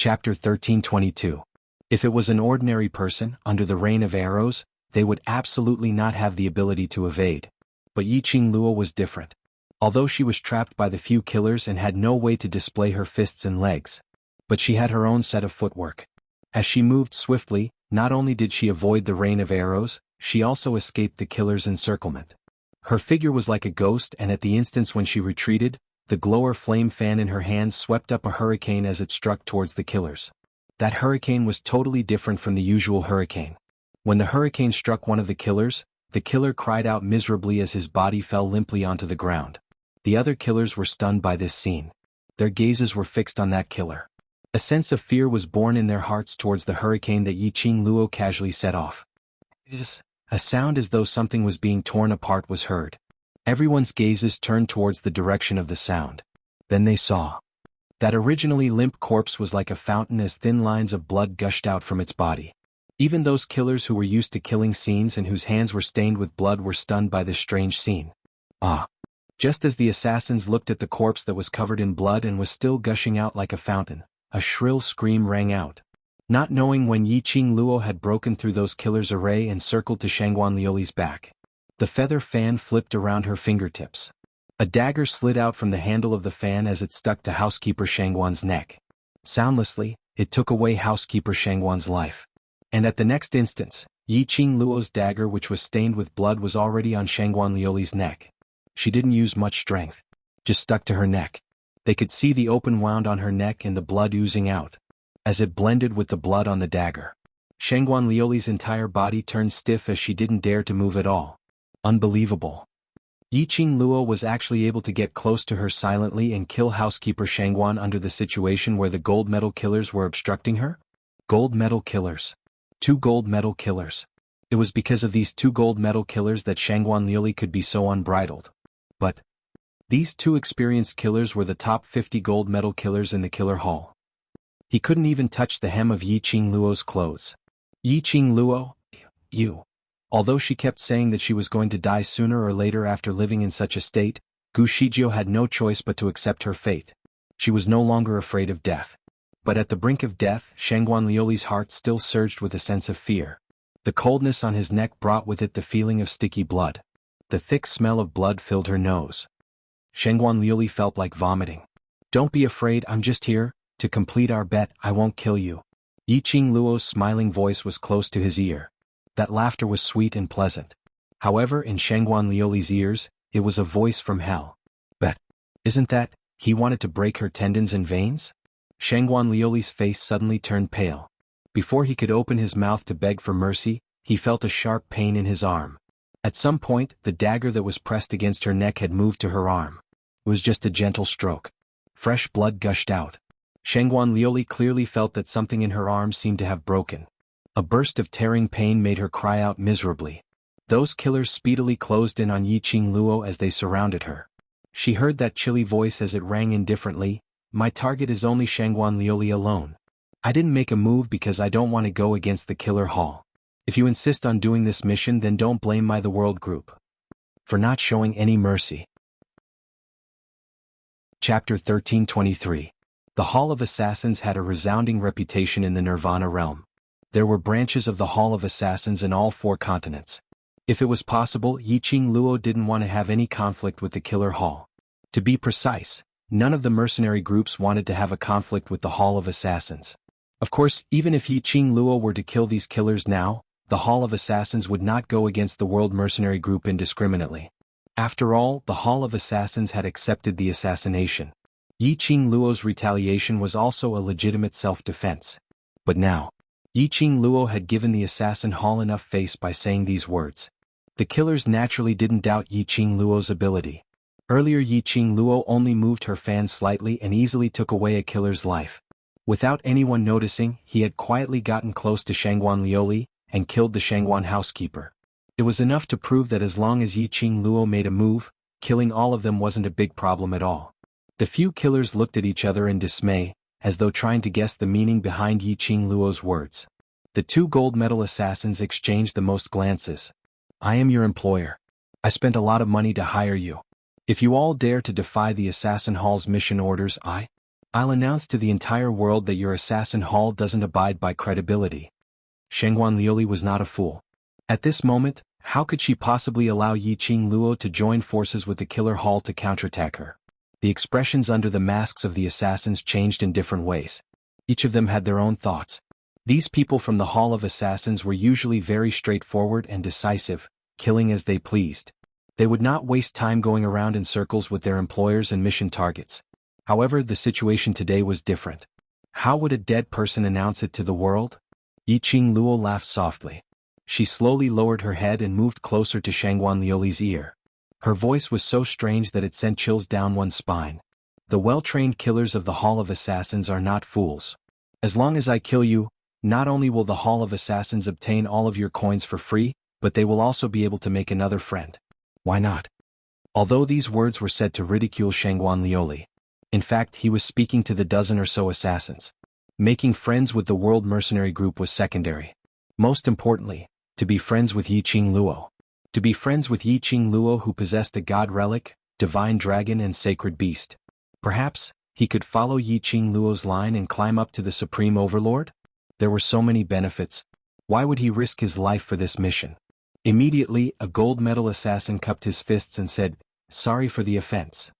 Chapter 1322. If it was an ordinary person, under the rain of arrows, they would absolutely not have the ability to evade. But Yiqing Luo was different. Although she was trapped by the few killers and had no way to display her fists and legs. But she had her own set of footwork. As she moved swiftly, not only did she avoid the rain of arrows, she also escaped the killer's encirclement. Her figure was like a ghost, and at the instant when she retreated, the glower flame fan in her hands swept up a hurricane as it struck towards the killers. That hurricane was totally different from the usual hurricane. When the hurricane struck one of the killers, the killer cried out miserably as his body fell limply onto the ground. The other killers were stunned by this scene. Their gazes were fixed on that killer. A sense of fear was born in their hearts towards the hurricane that Yiqing Luo casually set off. A sound as though something was being torn apart was heard. Everyone's gazes turned towards the direction of the sound. Then they saw. That originally limp corpse was like a fountain as thin lines of blood gushed out from its body. Even those killers who were used to killing scenes and whose hands were stained with blood were stunned by this strange scene. Just as the assassins looked at the corpse that was covered in blood and was still gushing out like a fountain, a shrill scream rang out. Not knowing when Yiqing Luo had broken through those killers' array and circled to Xuanhuan Liuli's back. The feather fan flipped around her fingertips. A dagger slid out from the handle of the fan as it stuck to housekeeper Xuanhuan's neck. Soundlessly, it took away housekeeper Xuanhuan's life. And at the next instance, Yiqing Luo's dagger, which was stained with blood, was already on Xuanhuan Liuli's neck. She didn't use much strength. Just stuck to her neck. They could see the open wound on her neck and the blood oozing out. As it blended with the blood on the dagger, Xuanhuan Liuli's entire body turned stiff as she didn't dare to move at all. Unbelievable. Yiqing Luo was actually able to get close to her silently and kill housekeeper Xuanhuan under the situation where the gold medal killers were obstructing her? Gold medal killers. 2 gold medal killers. It was because of these 2 gold medal killers that Xuanhuan Liuli could be so unbridled. But these 2 experienced killers were the top 50 gold medal killers in the killer hall. He couldn't even touch the hem of Yiqing Luo's clothes. Yiqing Luo, you. Although she kept saying that she was going to die sooner or later after living in such a state, Gu Shijio had no choice but to accept her fate. She was no longer afraid of death. But at the brink of death, Xuanhuan Liuli's heart still surged with a sense of fear. The coldness on his neck brought with it the feeling of sticky blood. The thick smell of blood filled her nose. Xuanhuan Liuli felt like vomiting. Don't be afraid, I'm just here. To complete our bet, I won't kill you. Yiqing Luo's smiling voice was close to his ear. That laughter was sweet and pleasant. However, in Xuanhuan Liuli's ears, it was a voice from hell. Bet. Isn't that, he wanted to break her tendons and veins? Xuanhuan Liuli's face suddenly turned pale. Before he could open his mouth to beg for mercy, he felt a sharp pain in his arm. At some point, the dagger that was pressed against her neck had moved to her arm. It was just a gentle stroke. Fresh blood gushed out. Xuanhuan Liuli clearly felt that something in her arm seemed to have broken. A burst of tearing pain made her cry out miserably. Those killers speedily closed in on Yiqing Luo as they surrounded her. She heard that chilly voice as it rang indifferently, "My target is only Xuanhuan Liuli alone. I didn't make a move because I don't want to go against the killer hall. If you insist on doing this mission, then don't blame the world group for not showing any mercy." Chapter 1323. The Hall of Assassins had a resounding reputation in the Nirvana realm. There were branches of the Hall of Assassins in all 4 continents. If it was possible, Yiqing Luo didn't want to have any conflict with the killer hall. To be precise, none of the mercenary groups wanted to have a conflict with the Hall of Assassins. Of course, even if Yiqing Luo were to kill these killers now, the Hall of Assassins would not go against the World Mercenary Group indiscriminately. After all, the Hall of Assassins had accepted the assassination. Yiqing Luo's retaliation was also a legitimate self-defense. But now, Yiqing Luo had given the assassin hall enough face by saying these words. The killers naturally didn't doubt Yiqing Luo's ability. Earlier Yiqing Luo only moved her fan slightly and easily took away a killer's life. Without anyone noticing, he had quietly gotten close to Xuanhuan Liuli and killed the Xuanhuan housekeeper. It was enough to prove that as long as Yiqing Luo made a move, killing all of them wasn't a big problem at all. The few killers looked at each other in dismay, as though trying to guess the meaning behind Yiqing Luo's words. The 2 gold medal assassins exchanged the most glances. I am your employer. I spent a lot of money to hire you. If you all dare to defy the assassin hall's mission orders, I'll announce to the entire world that your assassin hall doesn't abide by credibility. Xuanhuan Liuli was not a fool. At this moment, how could she possibly allow Yiqing Luo to join forces with the killer hall to counterattack her? The expressions under the masks of the assassins changed in different ways. Each of them had their own thoughts. These people from the Hall of Assassins were usually very straightforward and decisive, killing as they pleased. They would not waste time going around in circles with their employers and mission targets. However, the situation today was different. How would a dead person announce it to the world? Yiqing Luo laughed softly. She slowly lowered her head and moved closer to Xuanhuan Liuli's ear. Her voice was so strange that it sent chills down one's spine. The well-trained killers of the Hall of Assassins are not fools. As long as I kill you, not only will the Hall of Assassins obtain all of your coins for free, but they will also be able to make another friend. Why not? Although these words were said to ridicule Xuanhuan Liuli, in fact he was speaking to the dozen or so assassins. Making friends with the World Mercenary Group was secondary. Most importantly, to be friends with Yiqing Luo. To be friends with Yiqing Luo who possessed a god relic, divine dragon and sacred beast. Perhaps, he could follow Yiqing Luo's line and climb up to the Supreme Overlord? There were so many benefits. Why would he risk his life for this mission? Immediately, a gold medal assassin cupped his fists and said, "Sorry for the offense."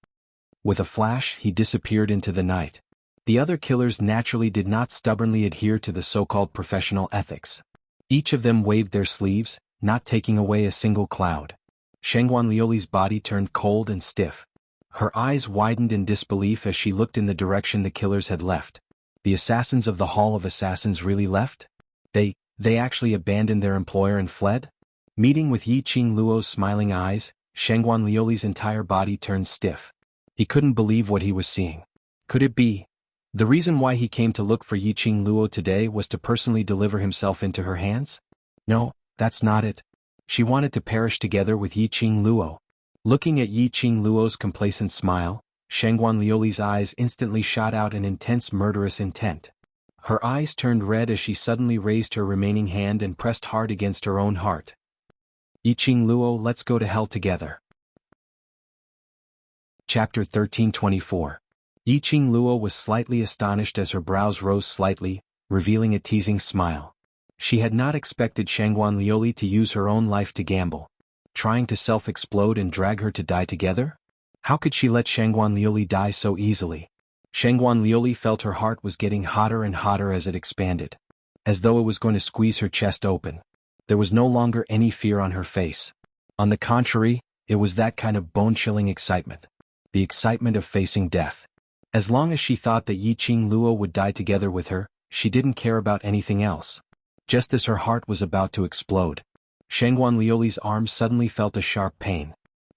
With a flash, he disappeared into the night. The other killers naturally did not stubbornly adhere to the so-called professional ethics. Each of them waved their sleeves, not taking away a single cloud. Xuanhuan Liuli's body turned cold and stiff. Her eyes widened in disbelief as she looked in the direction the killers had left. The assassins of the Hall of Assassins really left? They actually abandoned their employer and fled? Meeting with Yiqing Luo's smiling eyes, Xuanhuan Liuli's entire body turned stiff. He couldn't believe what he was seeing. Could it be? The reason why he came to look for Yiqing Luo today was to personally deliver himself into her hands? No, that's not it. She wanted to perish together with Yiqing Luo. Looking at Yiqing Luo's complacent smile, Xuanhuan Liuli's eyes instantly shot out an intense murderous intent. Her eyes turned red as she suddenly raised her remaining hand and pressed hard against her own heart. Yiqing Luo, let's go to hell together. Chapter 1324. Yiqing Luo was slightly astonished as her brows rose slightly, revealing a teasing smile. She had not expected Xuanhuan Liuli to use her own life to gamble. Trying to self-explode and drag her to die together? How could she let Xuanhuan Liuli die so easily? Xuanhuan Liuli felt her heart was getting hotter and hotter as it expanded. As though it was going to squeeze her chest open. There was no longer any fear on her face. On the contrary, it was that kind of bone-chilling excitement. The excitement of facing death. As long as she thought that Yiqing Luo would die together with her, she didn't care about anything else. Just as her heart was about to explode, Xuanhuan Liuli's arm suddenly felt a sharp pain.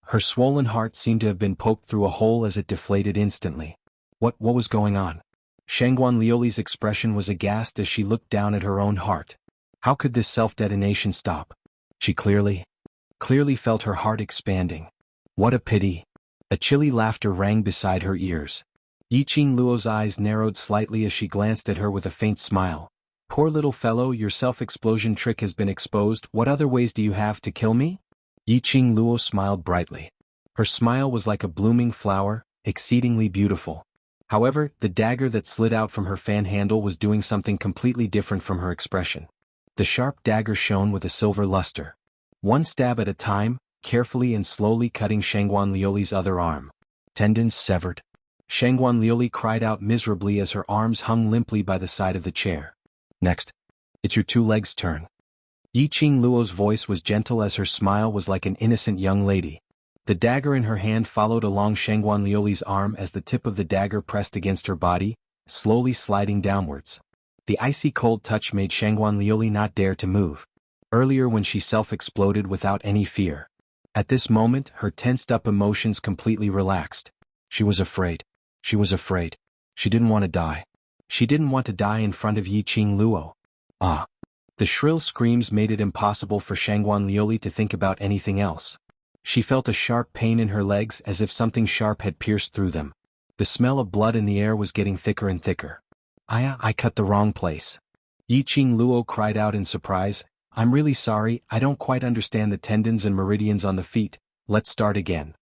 Her swollen heart seemed to have been poked through a hole as it deflated instantly. What was going on? Xuanhuan Liuli's expression was aghast as she looked down at her own heart. How could this self-detonation stop? She clearly felt her heart expanding. What a pity. A chilly laughter rang beside her ears. Yiqing Luo's eyes narrowed slightly as she glanced at her with a faint smile. Poor little fellow, your self-explosion trick has been exposed. What other ways do you have to kill me? Yiqing Luo smiled brightly. Her smile was like a blooming flower, exceedingly beautiful. However, the dagger that slid out from her fan handle was doing something completely different from her expression. The sharp dagger shone with a silver luster. One stab at a time, carefully and slowly cutting Xuanhuan Liuli's other arm. Tendons severed. Xuanhuan Liuli cried out miserably as her arms hung limply by the side of the chair. Next. It's your two legs' turn. Yiqing Luo's voice was gentle as her smile was like an innocent young lady. The dagger in her hand followed along Xuanhuan Liuli's arm as the tip of the dagger pressed against her body, slowly sliding downwards. The icy cold touch made Xuanhuan Liuli not dare to move. Earlier when she self-exploded without any fear. At this moment, her tensed-up emotions completely relaxed. She was afraid. She was afraid. She didn't want to die. She didn't want to die in front of Yiqing Luo. Ah. The shrill screams made it impossible for Xuanhuan Liuli to think about anything else. She felt a sharp pain in her legs as if something sharp had pierced through them. The smell of blood in the air was getting thicker and thicker. I cut the wrong place. Yiqing Luo cried out in surprise. I'm really sorry, I don't quite understand the tendons and meridians on the feet. Let's start again.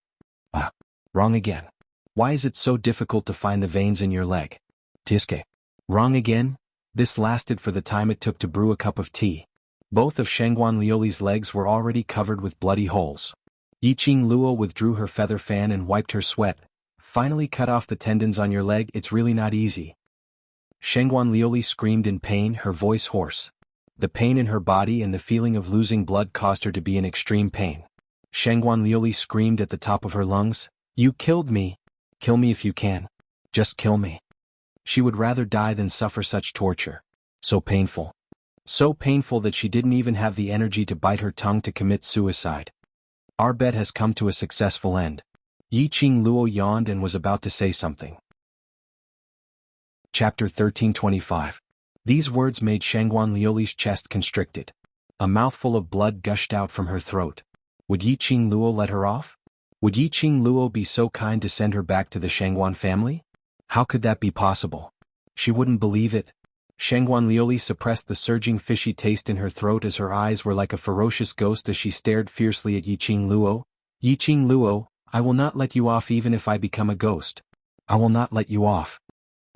Wrong again. Why is it so difficult to find the veins in your leg? Tiske. Wrong again? This lasted for the time it took to brew a cup of tea. Both of Xuanhuan Liuli's legs were already covered with bloody holes. Yiqing Luo withdrew her feather fan and wiped her sweat. Finally cut off the tendons on your leg, it's really not easy. Xuanhuan Liuli screamed in pain, her voice hoarse. The pain in her body and the feeling of losing blood caused her to be in extreme pain. Xuanhuan Liuli screamed at the top of her lungs, "You killed me! Kill me if you can. Just kill me." She would rather die than suffer such torture. So painful. So painful that she didn't even have the energy to bite her tongue to commit suicide. Our bet has come to a successful end. Yiqing Luo yawned and was about to say something. Chapter 1325. These words made Xuanhuan Liuli's chest constricted. A mouthful of blood gushed out from her throat. Would Yiqing Luo let her off? Would Yiqing Luo be so kind to send her back to the Xuanhuan family? How could that be possible? She wouldn't believe it. Xuanhuan Liuli suppressed the surging fishy taste in her throat as her eyes were like a ferocious ghost as she stared fiercely at Yiqing Luo. "Yiqing Luo, I will not let you off even if I become a ghost. I will not let you off."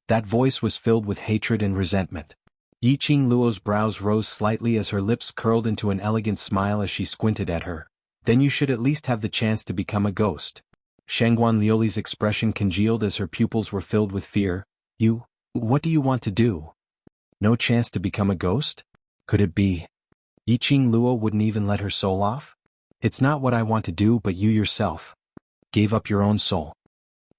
That voice was filled with hatred and resentment. Yiqing Luo's brows rose slightly as her lips curled into an elegant smile as she squinted at her. "Then you should at least have the chance to become a ghost." Xuanhuan Liuli's expression congealed as her pupils were filled with fear. What do you want to do? No chance to become a ghost? Could it be? Yiqing Luo wouldn't even let her soul off? It's not what I want to do, but you yourself gave up your own soul.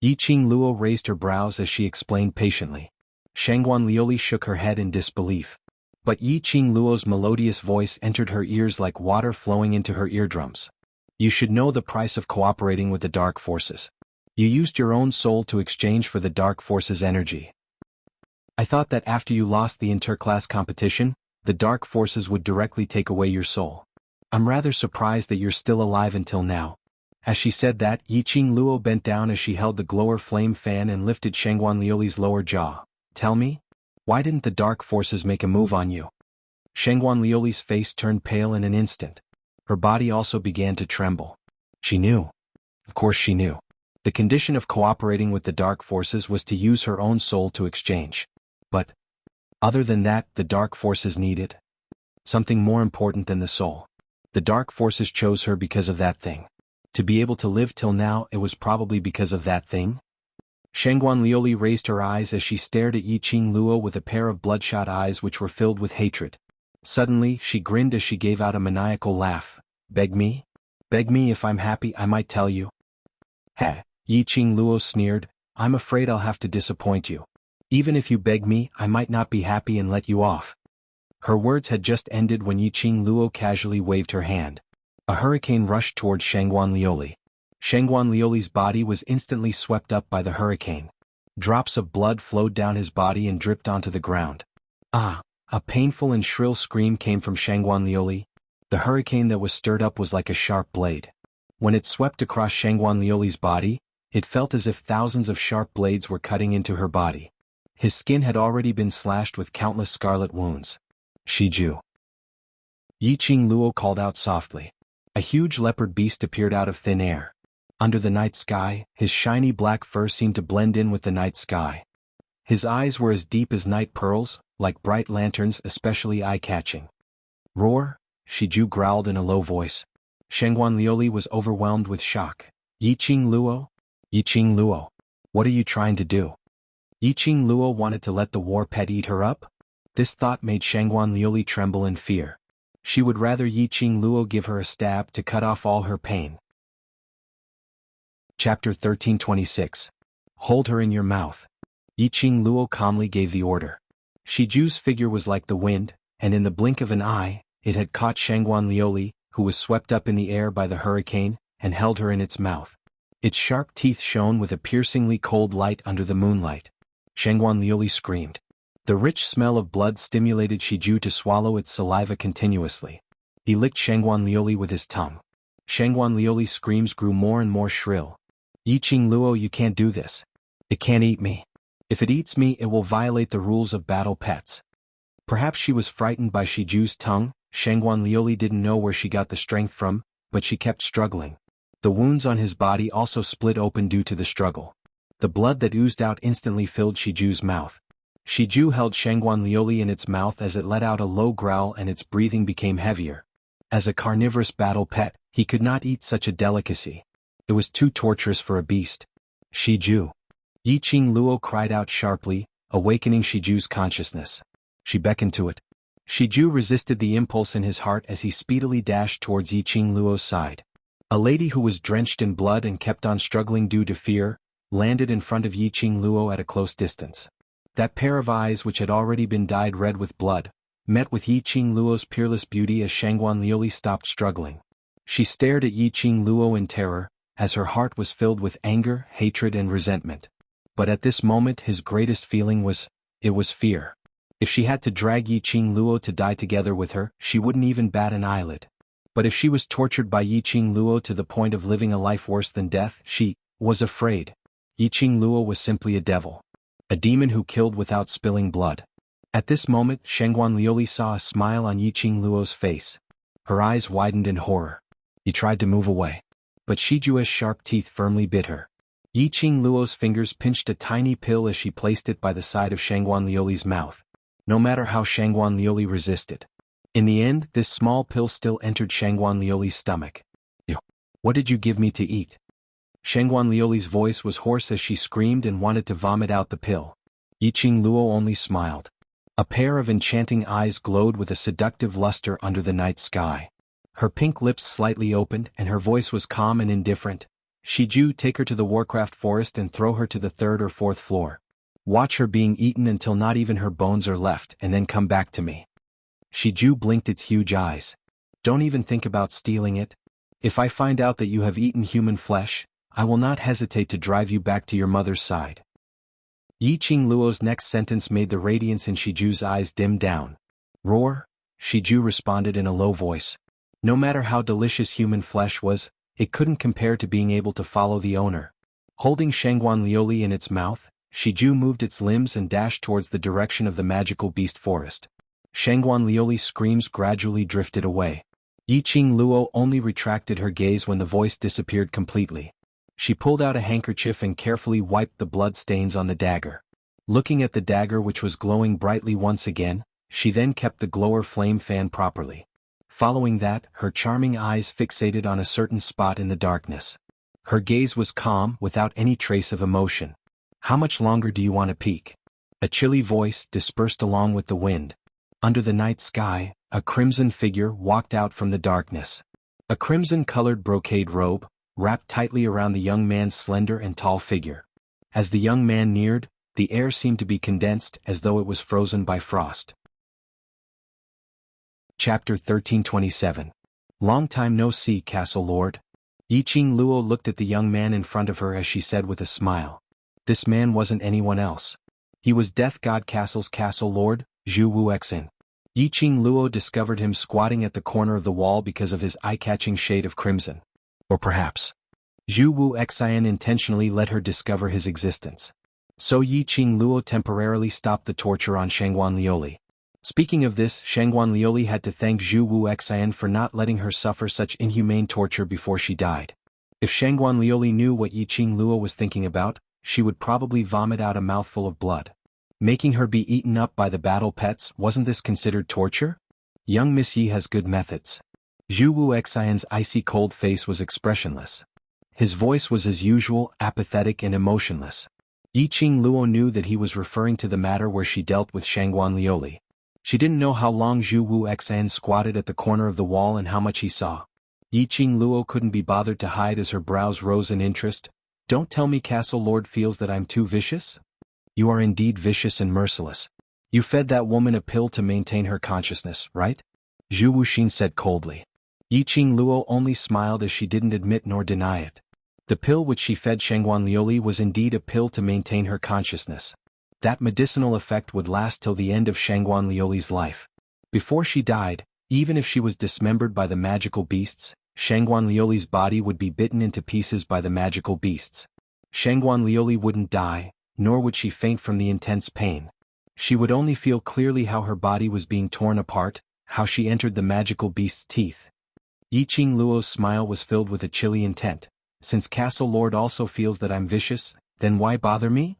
Yiqing Luo raised her brows as she explained patiently. Xuanhuan Liuli shook her head in disbelief. But Yiqing Luo's melodious voice entered her ears like water flowing into her eardrums. You should know the price of cooperating with the dark forces. You used your own soul to exchange for the dark forces' energy. I thought that after you lost the interclass competition, the dark forces would directly take away your soul. I'm rather surprised that you're still alive until now. As she said that, Yiqing Luo bent down as she held the glower flame fan and lifted Xuanhuan Liuli's lower jaw. Tell me? Why didn't the dark forces make a move on you? Xuanhuan Liuli's face turned pale in an instant. Her body also began to tremble. She knew. Of course she knew. The condition of cooperating with the dark forces was to use her own soul to exchange. But, other than that, the dark forces needed something more important than the soul. The dark forces chose her because of that thing. To be able to live till now, it was probably because of that thing. Xuanhuan Liuli raised her eyes as she stared at Yiqing Luo with a pair of bloodshot eyes which were filled with hatred. Suddenly, she grinned as she gave out a maniacal laugh. Beg me? Beg me if I'm happy, I might tell you. Heh, Yiqing Luo sneered, I'm afraid I'll have to disappoint you. Even if you beg me, I might not be happy and let you off. Her words had just ended when Yiqing Luo casually waved her hand. A hurricane rushed toward Xuanhuan Liuli. Xuanhuan Liuli's body was instantly swept up by the hurricane. Drops of blood flowed down his body and dripped onto the ground. Ah! A painful and shrill scream came from Xuanhuan Liuli. The hurricane that was stirred up was like a sharp blade. When it swept across Xuanhuan Liuli's body, it felt as if thousands of sharp blades were cutting into her body. His skin had already been slashed with countless scarlet wounds. Shiju. Yiqing Luo called out softly. A huge leopard beast appeared out of thin air. Under the night sky, his shiny black fur seemed to blend in with the night sky. His eyes were as deep as night pearls, like bright lanterns, especially eye-catching. Roar, Shiju growled in a low voice. Xuanhuan Liuli was overwhelmed with shock. Yiqing Luo? Yiqing Luo, what are you trying to do? Yiqing Luo wanted to let the war pet eat her up? This thought made Xuanhuan Liuli tremble in fear. She would rather Yiqing Luo give her a stab to cut off all her pain. Chapter 1326. Hold her in your mouth. Yiqing Luo calmly gave the order. Shiju's figure was like the wind, and in the blink of an eye, it had caught Xuanhuan Liuli, who was swept up in the air by the hurricane, and held her in its mouth. Its sharp teeth shone with a piercingly cold light under the moonlight. Xuanhuan Liuli screamed. The rich smell of blood stimulated Shiju to swallow its saliva continuously. He licked Xuanhuan Liuli with his tongue. Xuanhuan Liuli's screams grew more and more shrill. Yiqing Luo, you can't do this. It can't eat me. If it eats me, it will violate the rules of battle pets. Perhaps she was frightened by Shiju's tongue. Xuanhuan Liuli didn't know where she got the strength from, but she kept struggling. The wounds on his body also split open due to the struggle. The blood that oozed out instantly filled Shiju's mouth. Shiju held Xuanhuan Lioli in its mouth as it let out a low growl and its breathing became heavier. As a carnivorous battle pet, he could not eat such a delicacy. It was too torturous for a beast. Shiju. Yiqing Luo cried out sharply, awakening Shiju's consciousness. She beckoned to it. Shiju resisted the impulse in his heart as he speedily dashed towards Yiqing Luo's side. A lady who was drenched in blood and kept on struggling due to fear, landed in front of Yiqing Luo at a close distance. That pair of eyes which had already been dyed red with blood, met with Yiqing Luo's peerless beauty as Xuanhuan Lioli stopped struggling. She stared at Yiqing Luo in terror, as her heart was filled with anger, hatred and resentment. But at this moment his greatest feeling was fear. If she had to drag Yiqing Luo to die together with her, she wouldn't even bat an eyelid. But if she was tortured by Yiqing Luo to the point of living a life worse than death, she was afraid. Yiqing Luo was simply a devil. A demon who killed without spilling blood. At this moment Xuanhuan Lioli saw a smile on Yiqing Luo's face. Her eyes widened in horror. He tried to move away. But Shiju's sharp teeth firmly bit her. Yiqing Luo's fingers pinched a tiny pill as she placed it by the side of Xuanhuan Lioli's mouth. No matter how Xuanhuan Lioli resisted. In the end, this small pill still entered Xuanhuan Lioli's stomach. What did you give me to eat? Xuanhuan Lioli's voice was hoarse as she screamed and wanted to vomit out the pill. Yiqing Luo only smiled. A pair of enchanting eyes glowed with a seductive luster under the night sky. Her pink lips slightly opened and her voice was calm and indifferent. Shiju, take her to the Warcraft forest and throw her to the 3rd or 4th floor. Watch her being eaten until not even her bones are left and then come back to me. Shiju blinked its huge eyes. Don't even think about stealing it. If I find out that you have eaten human flesh, I will not hesitate to drive you back to your mother's side. Yiqing Luo's next sentence made the radiance in Shiju's eyes dim down. Roar? Shiju responded in a low voice. No matter how delicious human flesh was, it couldn't compare to being able to follow the owner. Holding Xuanhuan Lioli in its mouth, Shiju moved its limbs and dashed towards the direction of the magical beast forest. Xuanhuan Lioli's screams gradually drifted away. Yiqing Luo only retracted her gaze when the voice disappeared completely. She pulled out a handkerchief and carefully wiped the blood stains on the dagger. Looking at the dagger which was glowing brightly once again, she then kept the glower flame fan properly. Following that, her charming eyes fixated on a certain spot in the darkness. Her gaze was calm without any trace of emotion. How much longer do you want to peek? A chilly voice dispersed along with the wind. Under the night sky, a crimson figure walked out from the darkness. A crimson-colored brocade robe, wrapped tightly around the young man's slender and tall figure. As the young man neared, the air seemed to be condensed as though it was frozen by frost. Chapter 1327. Long time no see, Castle Lord. Yiqing Luo looked at the young man in front of her as she said with a smile. This man wasn't anyone else. He was Death God Castle's Castle Lord, Zhu Wuxian. Yiqing Luo discovered him squatting at the corner of the wall because of his eye-catching shade of crimson. Or perhaps, Zhu Wuxian intentionally let her discover his existence. So Yiqing Luo temporarily stopped the torture on Xuanhuan Lioli. Speaking of this, Xuanhuan Lioli had to thank Zhu Wuxian for not letting her suffer such inhumane torture before she died. If Xuanhuan Lioli knew what Yiqing Luo was thinking about, she would probably vomit out a mouthful of blood. Making her be eaten up by the battle pets, wasn't this considered torture? Young Miss Yi has good methods. Zhu Wuxian's icy cold face was expressionless. His voice was as usual, apathetic and emotionless. Yiqing Luo knew that he was referring to the matter where she dealt with Xuanhuan Lioli. She didn't know how long Zhu Wuxian squatted at the corner of the wall and how much he saw. Yiqing Luo couldn't be bothered to hide as her brows rose in interest. Don't tell me Castle Lord feels that I'm too vicious? You are indeed vicious and merciless. You fed that woman a pill to maintain her consciousness, right? Zhu Wuxian said coldly. Yiqing Luo only smiled as she didn't admit nor deny it. The pill which she fed Xuanhuan Lioli was indeed a pill to maintain her consciousness. That medicinal effect would last till the end of Xuanhuan Lioli's life. Before she died, even if she was dismembered by the magical beasts, Xuanhuan Lioli's body would be bitten into pieces by the magical beasts. Xuanhuan Lioli wouldn't die, nor would she faint from the intense pain. She would only feel clearly how her body was being torn apart, how she entered the magical beast's teeth. Yiqing Luo's smile was filled with a chilly intent. Since Castle Lord also feels that I'm vicious, then why bother me?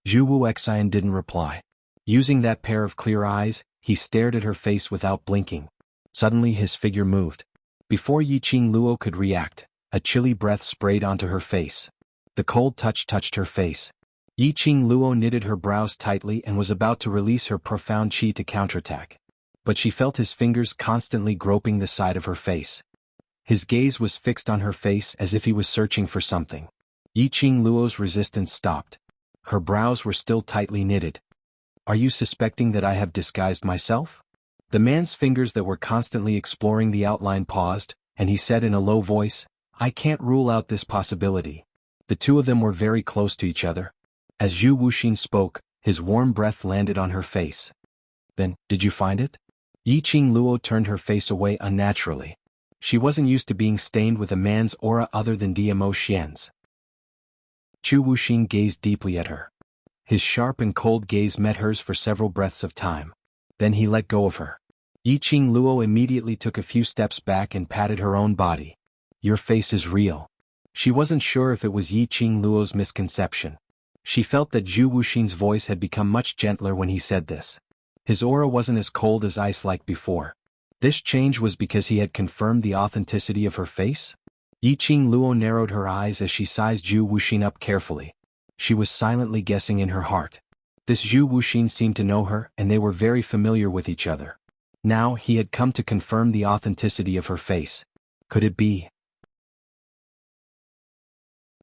Zhu Wuxian didn't reply. Using that pair of clear eyes, he stared at her face without blinking. Suddenly his figure moved. Before Yiqing Luo could react, a chilly breath sprayed onto her face. The cold touch touched her face. Yiqing Luo knitted her brows tightly and was about to release her profound qi to counterattack. But she felt his fingers constantly groping the side of her face. His gaze was fixed on her face as if he was searching for something. Yiqing Luo's resistance stopped. Her brows were still tightly knitted. "Are you suspecting that I have disguised myself?" The man's fingers that were constantly exploring the outline paused, and he said in a low voice, "I can't rule out this possibility." The two of them were very close to each other. As Zhu Wuxin spoke, his warm breath landed on her face. "Then, did you find it?" Yiqing Luo turned her face away unnaturally. She wasn't used to being stained with a man's aura other than DMO Xian's. Zhu Wuxin gazed deeply at her. His sharp and cold gaze met hers for several breaths of time. Then he let go of her. Yiqing Luo immediately took a few steps back and patted her own body. "Your face is real." She wasn't sure if it was Yiqing Luo's misconception. She felt that Zhu Wuxin's voice had become much gentler when he said this. His aura wasn't as cold as ice like before. This change was because he had confirmed the authenticity of her face? Yiqing Luo narrowed her eyes as she sized Zhu Wuxin up carefully. She was silently guessing in her heart. This Zhu Wuxin seemed to know her and they were very familiar with each other. Now he had come to confirm the authenticity of her face. Could it be?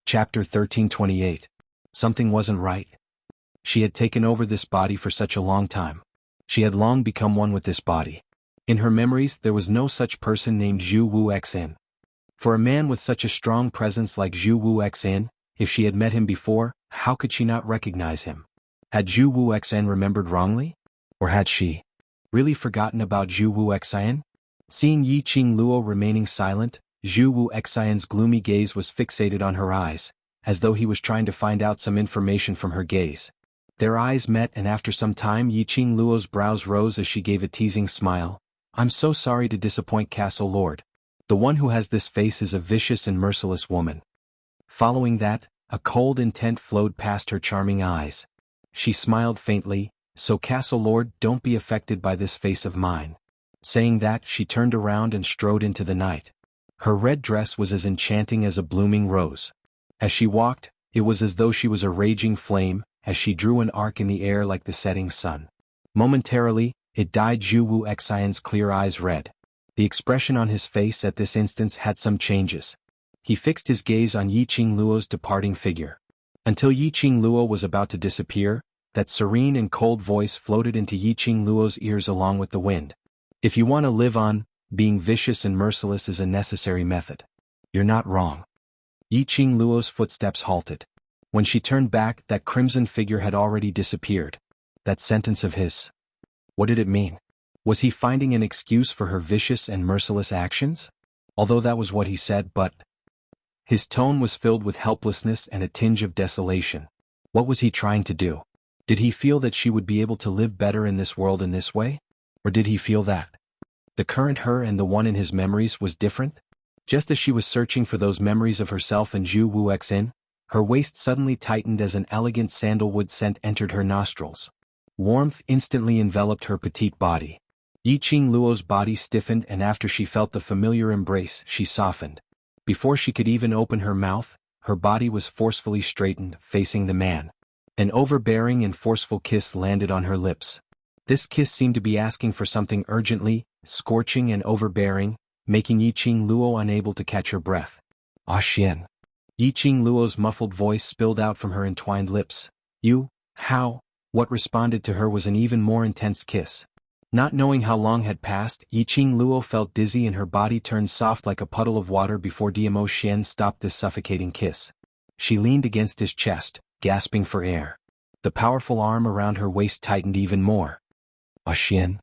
Chapter 1328. Something wasn't right. She had taken over this body for such a long time. She had long become one with this body. In her memories there was no such person named Zhu Wuxin. For a man with such a strong presence like Zhu Wuxin, if she had met him before, how could she not recognize him? Had Zhu Wuxin remembered wrongly? Or had she really forgotten about Zhu Wuxin? Seeing Yiqing Luo remaining silent, Zhu Wuxin's gloomy gaze was fixated on her eyes, as though he was trying to find out some information from her gaze. Their eyes met and after some time Yiqing Luo's brows rose as she gave a teasing smile. "I'm so sorry to disappoint Castle Lord. The one who has this face is a vicious and merciless woman." Following that, a cold intent flowed past her charming eyes. She smiled faintly, "So Castle Lord, don't be affected by this face of mine." Saying that, she turned around and strode into the night. Her red dress was as enchanting as a blooming rose. As she walked, it was as though she was a raging flame, as she drew an arc in the air like the setting sun. Momentarily, it dyed Zhu Wuxin's clear eyes red. The expression on his face at this instance had some changes. He fixed his gaze on Yiqing Luo's departing figure. Until Yiqing Luo was about to disappear, that serene and cold voice floated into Yiqing Luo's ears along with the wind. "If you want to live on, being vicious and merciless is a necessary method. You're not wrong." Yiqing Luo's footsteps halted. When she turned back, that crimson figure had already disappeared. That sentence of his. What did it mean? Was he finding an excuse for her vicious and merciless actions? Although that was what he said, but his tone was filled with helplessness and a tinge of desolation. What was he trying to do? Did he feel that she would be able to live better in this world in this way? Or did he feel that the current her and the one in his memories was different? Just as she was searching for those memories of herself and Zhu Wuxin, her waist suddenly tightened as an elegant sandalwood scent entered her nostrils. Warmth instantly enveloped her petite body. Yiqing Luo's body stiffened and after she felt the familiar embrace, she softened. Before she could even open her mouth, her body was forcefully straightened, facing the man. An overbearing and forceful kiss landed on her lips. This kiss seemed to be asking for something urgently, scorching and overbearing, making Yiqing Luo unable to catch her breath. "Ah Xian." Yiqing Luo's muffled voice spilled out from her entwined lips. "You, how?" What responded to her was an even more intense kiss. Not knowing how long had passed, Yiqing Luo felt dizzy and her body turned soft like a puddle of water before Dmo Xian stopped this suffocating kiss. She leaned against his chest, gasping for air. The powerful arm around her waist tightened even more. "Ah Xian."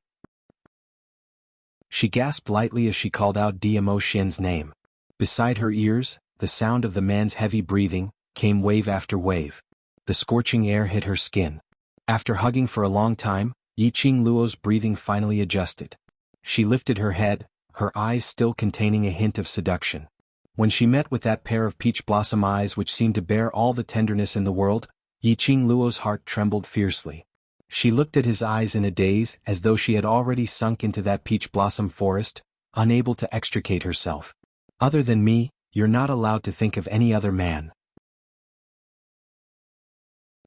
She gasped lightly as she called out Dmo Xian's name. Beside her ears, the sound of the man's heavy breathing came wave after wave. The scorching air hit her skin. After hugging for a long time, Yiqing Luo's breathing finally adjusted. She lifted her head, her eyes still containing a hint of seduction. When she met with that pair of peach blossom eyes which seemed to bear all the tenderness in the world, Yiqing Luo's heart trembled fiercely. She looked at his eyes in a daze as though she had already sunk into that peach blossom forest, unable to extricate herself. Other than me, you're not allowed to think of any other man.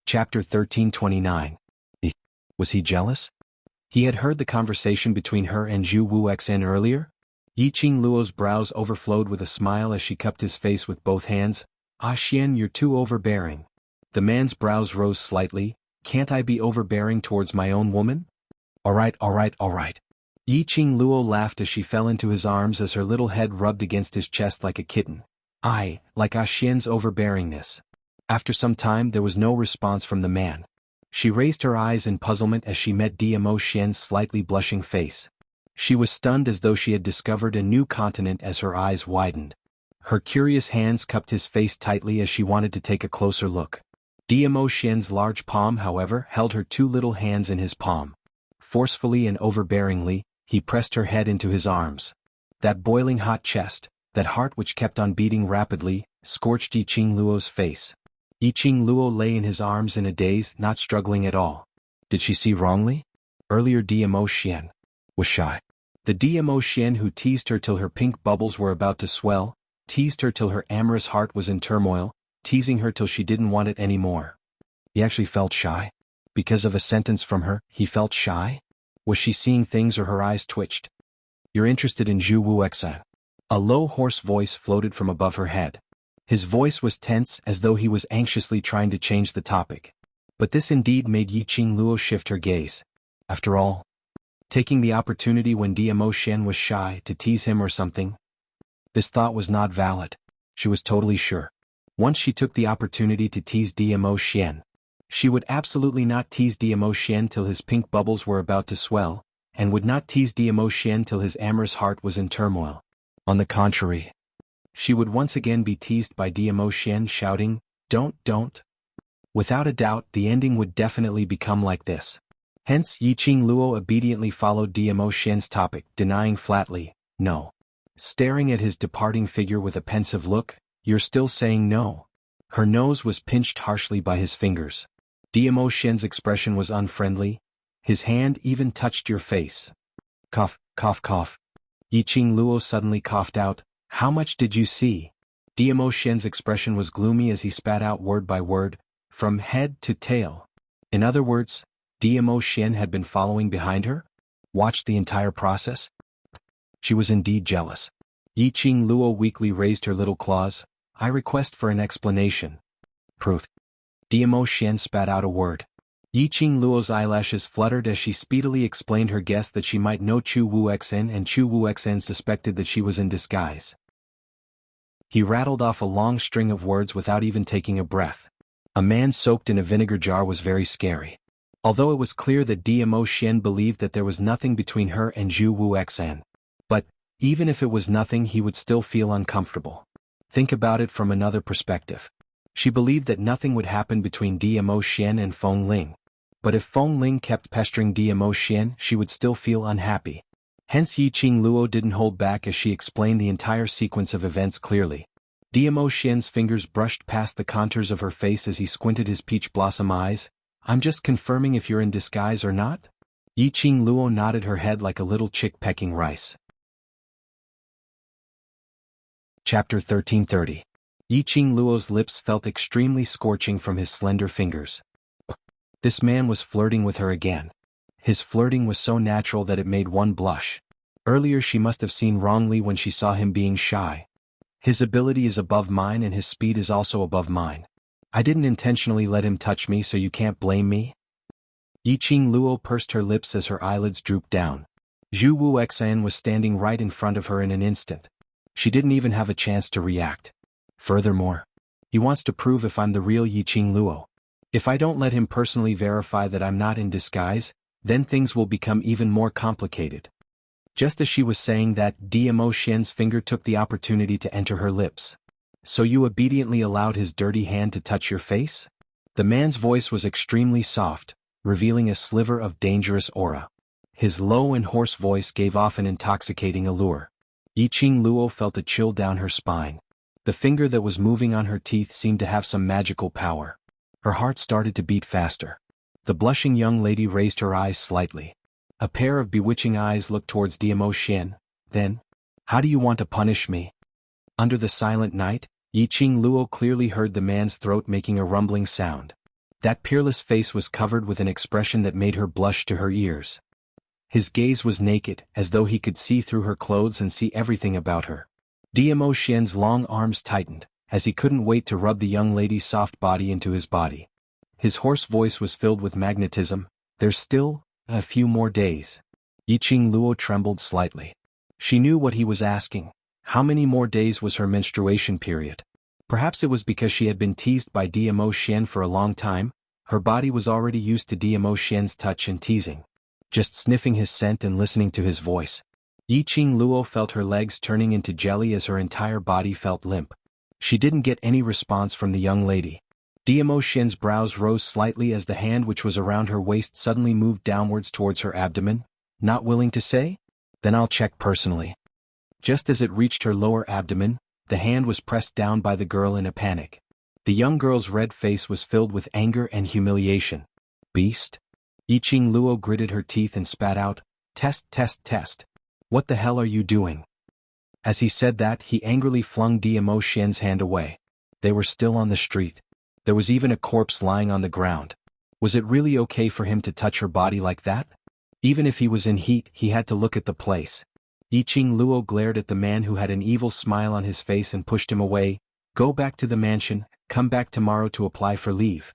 Chapter 1329. Was he jealous? He had heard the conversation between her and Zhu Wuxian earlier. Yiqing Luo's brows overflowed with a smile as she cupped his face with both hands. Ah Xian, you're too overbearing. The man's brows rose slightly. Can't I be overbearing towards my own woman? Alright. Yiqing Luo laughed as she fell into his arms as her little head rubbed against his chest like a kitten. I, like Ah Xian's overbearingness. After some time there was no response from the man. She raised her eyes in puzzlement as she met Diamo Xian's slightly blushing face. She was stunned as though she had discovered a new continent as her eyes widened. Her curious hands cupped his face tightly as she wanted to take a closer look. Diamo Xian's large palm, however, held her two little hands in his palm. Forcefully and overbearingly, he pressed her head into his arms. That boiling hot chest, that heart which kept on beating rapidly, scorched Yiqing Luo's face. Yiqing Luo lay in his arms in a daze, not struggling at all. Did she see wrongly? Earlier Diamo Xian was shy. The Diamo Xian who teased her till her pink bubbles were about to swell, teased her till her amorous heart was in turmoil, teasing her till she didn't want it anymore. He actually felt shy? Because of a sentence from her, he felt shy? Was she seeing things or her eyes twitched? You're interested in Zhu Wuxian. A low hoarse voice floated from above her head. His voice was tense as though he was anxiously trying to change the topic. But this indeed made Yiqing Luo shift her gaze. After all, taking the opportunity when Diamo Xian was shy to tease him or something? This thought was not valid. She was totally sure. Once she took the opportunity to tease Diamo Xian, she would absolutely not tease Diamo Xian till his pink bubbles were about to swell, and would not tease Diamo Xian till his amorous heart was in turmoil. On the contrary, she would once again be teased by Diamo Xian shouting, Don't. Without a doubt, the ending would definitely become like this. Hence, Yiqing Luo obediently followed Diamo Xian's topic, denying flatly, no. Staring at his departing figure with a pensive look, you're still saying no. Her nose was pinched harshly by his fingers. Diamo Xian's expression was unfriendly. His hand even touched your face. Cough. Yiqing Luo suddenly coughed out, How much did you see? Diamo Xian's expression was gloomy as he spat out word by word, from head to tail. In other words, Diamo Xian had been following behind her? Watched the entire process? She was indeed jealous. Yiqing Luo weakly raised her little claws. I request for an explanation. Proof. Diamo Xian spat out a word. Yiqing Luo's eyelashes fluttered as she speedily explained her guess that she might know Zhu Wuxian, and Zhu Wuxian suspected that she was in disguise. He rattled off a long string of words without even taking a breath. A man soaked in a vinegar jar was very scary. Although it was clear that Diamo Xian believed that there was nothing between her and Zhu Wuxian. But, even if it was nothing, he would still feel uncomfortable. Think about it from another perspective. She believed that nothing would happen between Diamo Xian and Feng Ling. But if Feng Ling kept pestering Diamo Xian, she would still feel unhappy. Hence Yiqing Luo didn't hold back as she explained the entire sequence of events clearly. Diamo Xian's fingers brushed past the contours of her face as he squinted his peach blossom eyes. I'm just confirming if you're in disguise or not? Yiqing Luo nodded her head like a little chick pecking rice. Chapter 1330. Yiqing Luo's lips felt extremely scorching from his slender fingers. This man was flirting with her again. His flirting was so natural that it made one blush. Earlier she must have seen wrongly when she saw him being shy. His ability is above mine and his speed is also above mine. I didn't intentionally let him touch me, so you can't blame me? Yiqing Luo pursed her lips as her eyelids drooped down. Zhu Wuxian was standing right in front of her in an instant. She didn't even have a chance to react. Furthermore, he wants to prove if I'm the real Yiqing Luo. If I don't let him personally verify that I'm not in disguise, then things will become even more complicated. Just as she was saying that, Diamo Xian's finger took the opportunity to enter her lips. So you obediently allowed his dirty hand to touch your face? The man's voice was extremely soft, revealing a sliver of dangerous aura. His low and hoarse voice gave off an intoxicating allure. Yiqing Luo felt a chill down her spine. The finger that was moving on her teeth seemed to have some magical power. Her heart started to beat faster. The blushing young lady raised her eyes slightly. A pair of bewitching eyes looked towards Xian. Then, how do you want to punish me? Under the silent night, Yiqing Luo clearly heard the man's throat making a rumbling sound. That peerless face was covered with an expression that made her blush to her ears. His gaze was naked, as though he could see through her clothes and see everything about her. Xian's long arms tightened, as he couldn't wait to rub the young lady's soft body into his body. His hoarse voice was filled with magnetism. There's still a few more days. Yiqing Luo trembled slightly. She knew what he was asking. How many more days was her menstruation period? Perhaps it was because she had been teased by Xian for a long time. Her body was already used to Xian's touch and teasing. Just sniffing his scent and listening to his voice. Yiqing Luo felt her legs turning into jelly as her entire body felt limp. She didn't get any response from the young lady. Xian's brows rose slightly as the hand which was around her waist suddenly moved downwards towards her abdomen. Not willing to say? Then I'll check personally. Just as it reached her lower abdomen, the hand was pressed down by the girl in a panic. The young girl's red face was filled with anger and humiliation. Beast? Yiqing Luo gritted her teeth and spat out, Test, test, test. What the hell are you doing? As he said that, he angrily flung Xian's hand away. They were still on the street. There was even a corpse lying on the ground. Was it really okay for him to touch her body like that? Even if he was in heat, he had to look at the place. Yiqing Luo glared at the man who had an evil smile on his face and pushed him away. Go back to the mansion, come back tomorrow to apply for leave.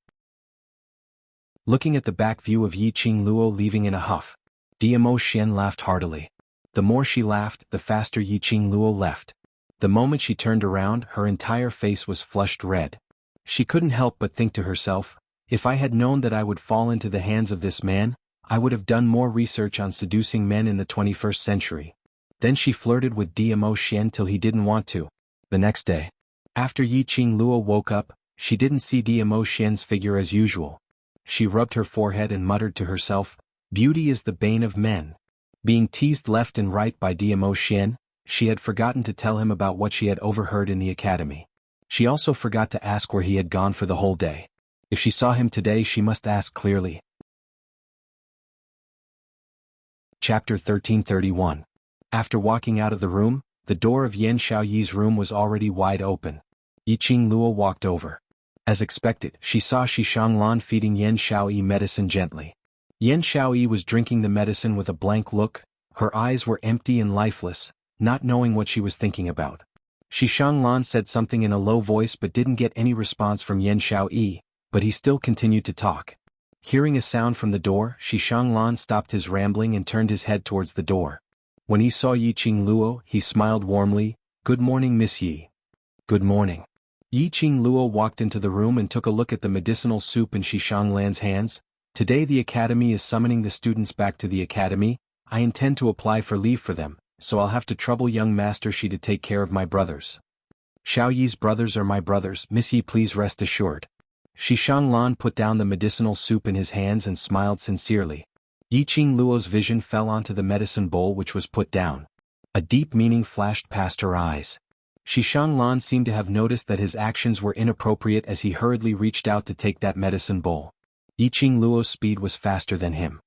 Looking at the back view of Yiqing Luo leaving in a huff, Xian laughed heartily. The more she laughed, the faster Yiqing Luo left. The moment she turned around, her entire face was flushed red. She couldn't help but think to herself, if I had known that I would fall into the hands of this man, I would have done more research on seducing men in the 21st century. Then she flirted with Xian till he didn't want to. The next day, after Yiqing Luo woke up, she didn't see Xian's figure as usual. She rubbed her forehead and muttered to herself, beauty is the bane of men. Being teased left and right by Xian, she had forgotten to tell him about what she had overheard in the academy. She also forgot to ask where he had gone for the whole day. If she saw him today, she must ask clearly. Chapter 1331. After walking out of the room, the door of Yan Xiaoyi's room was already wide open. Yiqing Luo walked over. As expected, she saw xuanhuan feeding Yan Xiaoyi medicine gently. Yan Xiaoyi was drinking the medicine with a blank look. Her eyes were empty and lifeless, not knowing what she was thinking about. Xuanhuan said something in a low voice but didn't get any response from Yan Xiaoyi, but he still continued to talk. Hearing a sound from the door, Xuanhuan stopped his rambling and turned his head towards the door. When he saw Yiqing Luo, he smiled warmly. Good morning, Miss Yi. Good morning. Yiqing Luo walked into the room and took a look at the medicinal soup in Xuanhuan's hands. Today the academy is summoning the students back to the academy. I intend to apply for leave for them, so I'll have to trouble young Master Shi to take care of my brothers. Xiaoyi's brothers are my brothers, Miss Yi, please rest assured. Xuanhuan put down the medicinal soup in his hands and smiled sincerely. Yiqing Luo's vision fell onto the medicine bowl which was put down. A deep meaning flashed past her eyes. Xuanhuan seemed to have noticed that his actions were inappropriate as he hurriedly reached out to take that medicine bowl. Yiqing Luo's speed was faster than him.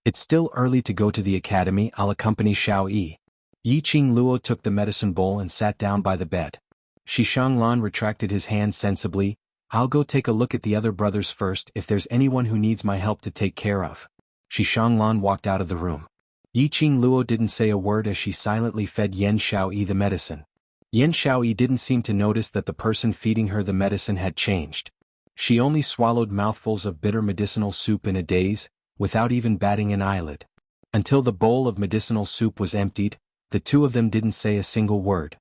It's still early to go to the academy, I'll accompany Xiaoyi. Yiqing Luo took the medicine bowl and sat down by the bed. Xuanhuan retracted his hand sensibly. I'll go take a look at the other brothers first if there's anyone who needs my help to take care of. Xuanhuan walked out of the room. Yiqing Luo didn't say a word as she silently fed Yan Xiaoyi the medicine. Yan Xiaoyi didn't seem to notice that the person feeding her the medicine had changed. She only swallowed mouthfuls of bitter medicinal soup in a daze, without even batting an eyelid. Until the bowl of medicinal soup was emptied, the two of them didn't say a single word.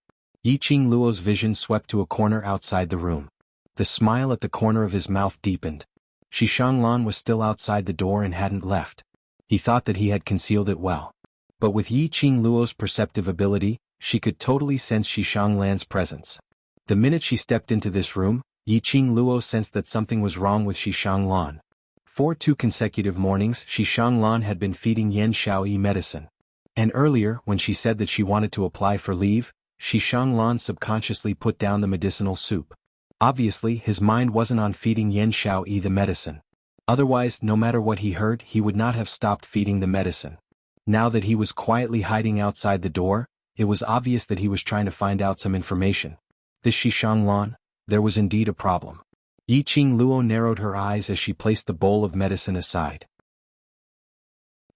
Yiqing Luo's vision swept to a corner outside the room. The smile at the corner of his mouth deepened. Xuanhuan was still outside the door and hadn't left. He thought that he had concealed it well. But with Yiqing Luo's perceptive ability, she could totally sense Xuanhuan's presence. The minute she stepped into this room, Yiqing Luo sensed that something was wrong with Xuanhuan. For 2 consecutive mornings, Xuanhuan had been feeding Yan Xiaoyi medicine. And earlier, when she said that she wanted to apply for leave, Xuanhuan subconsciously put down the medicinal soup. Obviously, his mind wasn't on feeding Yan Xiaoyi the medicine. Otherwise, no matter what he heard, he would not have stopped feeding the medicine. Now that he was quietly hiding outside the door, it was obvious that he was trying to find out some information. This xuanhuan, there was indeed a problem. Yiqing Luo narrowed her eyes as she placed the bowl of medicine aside.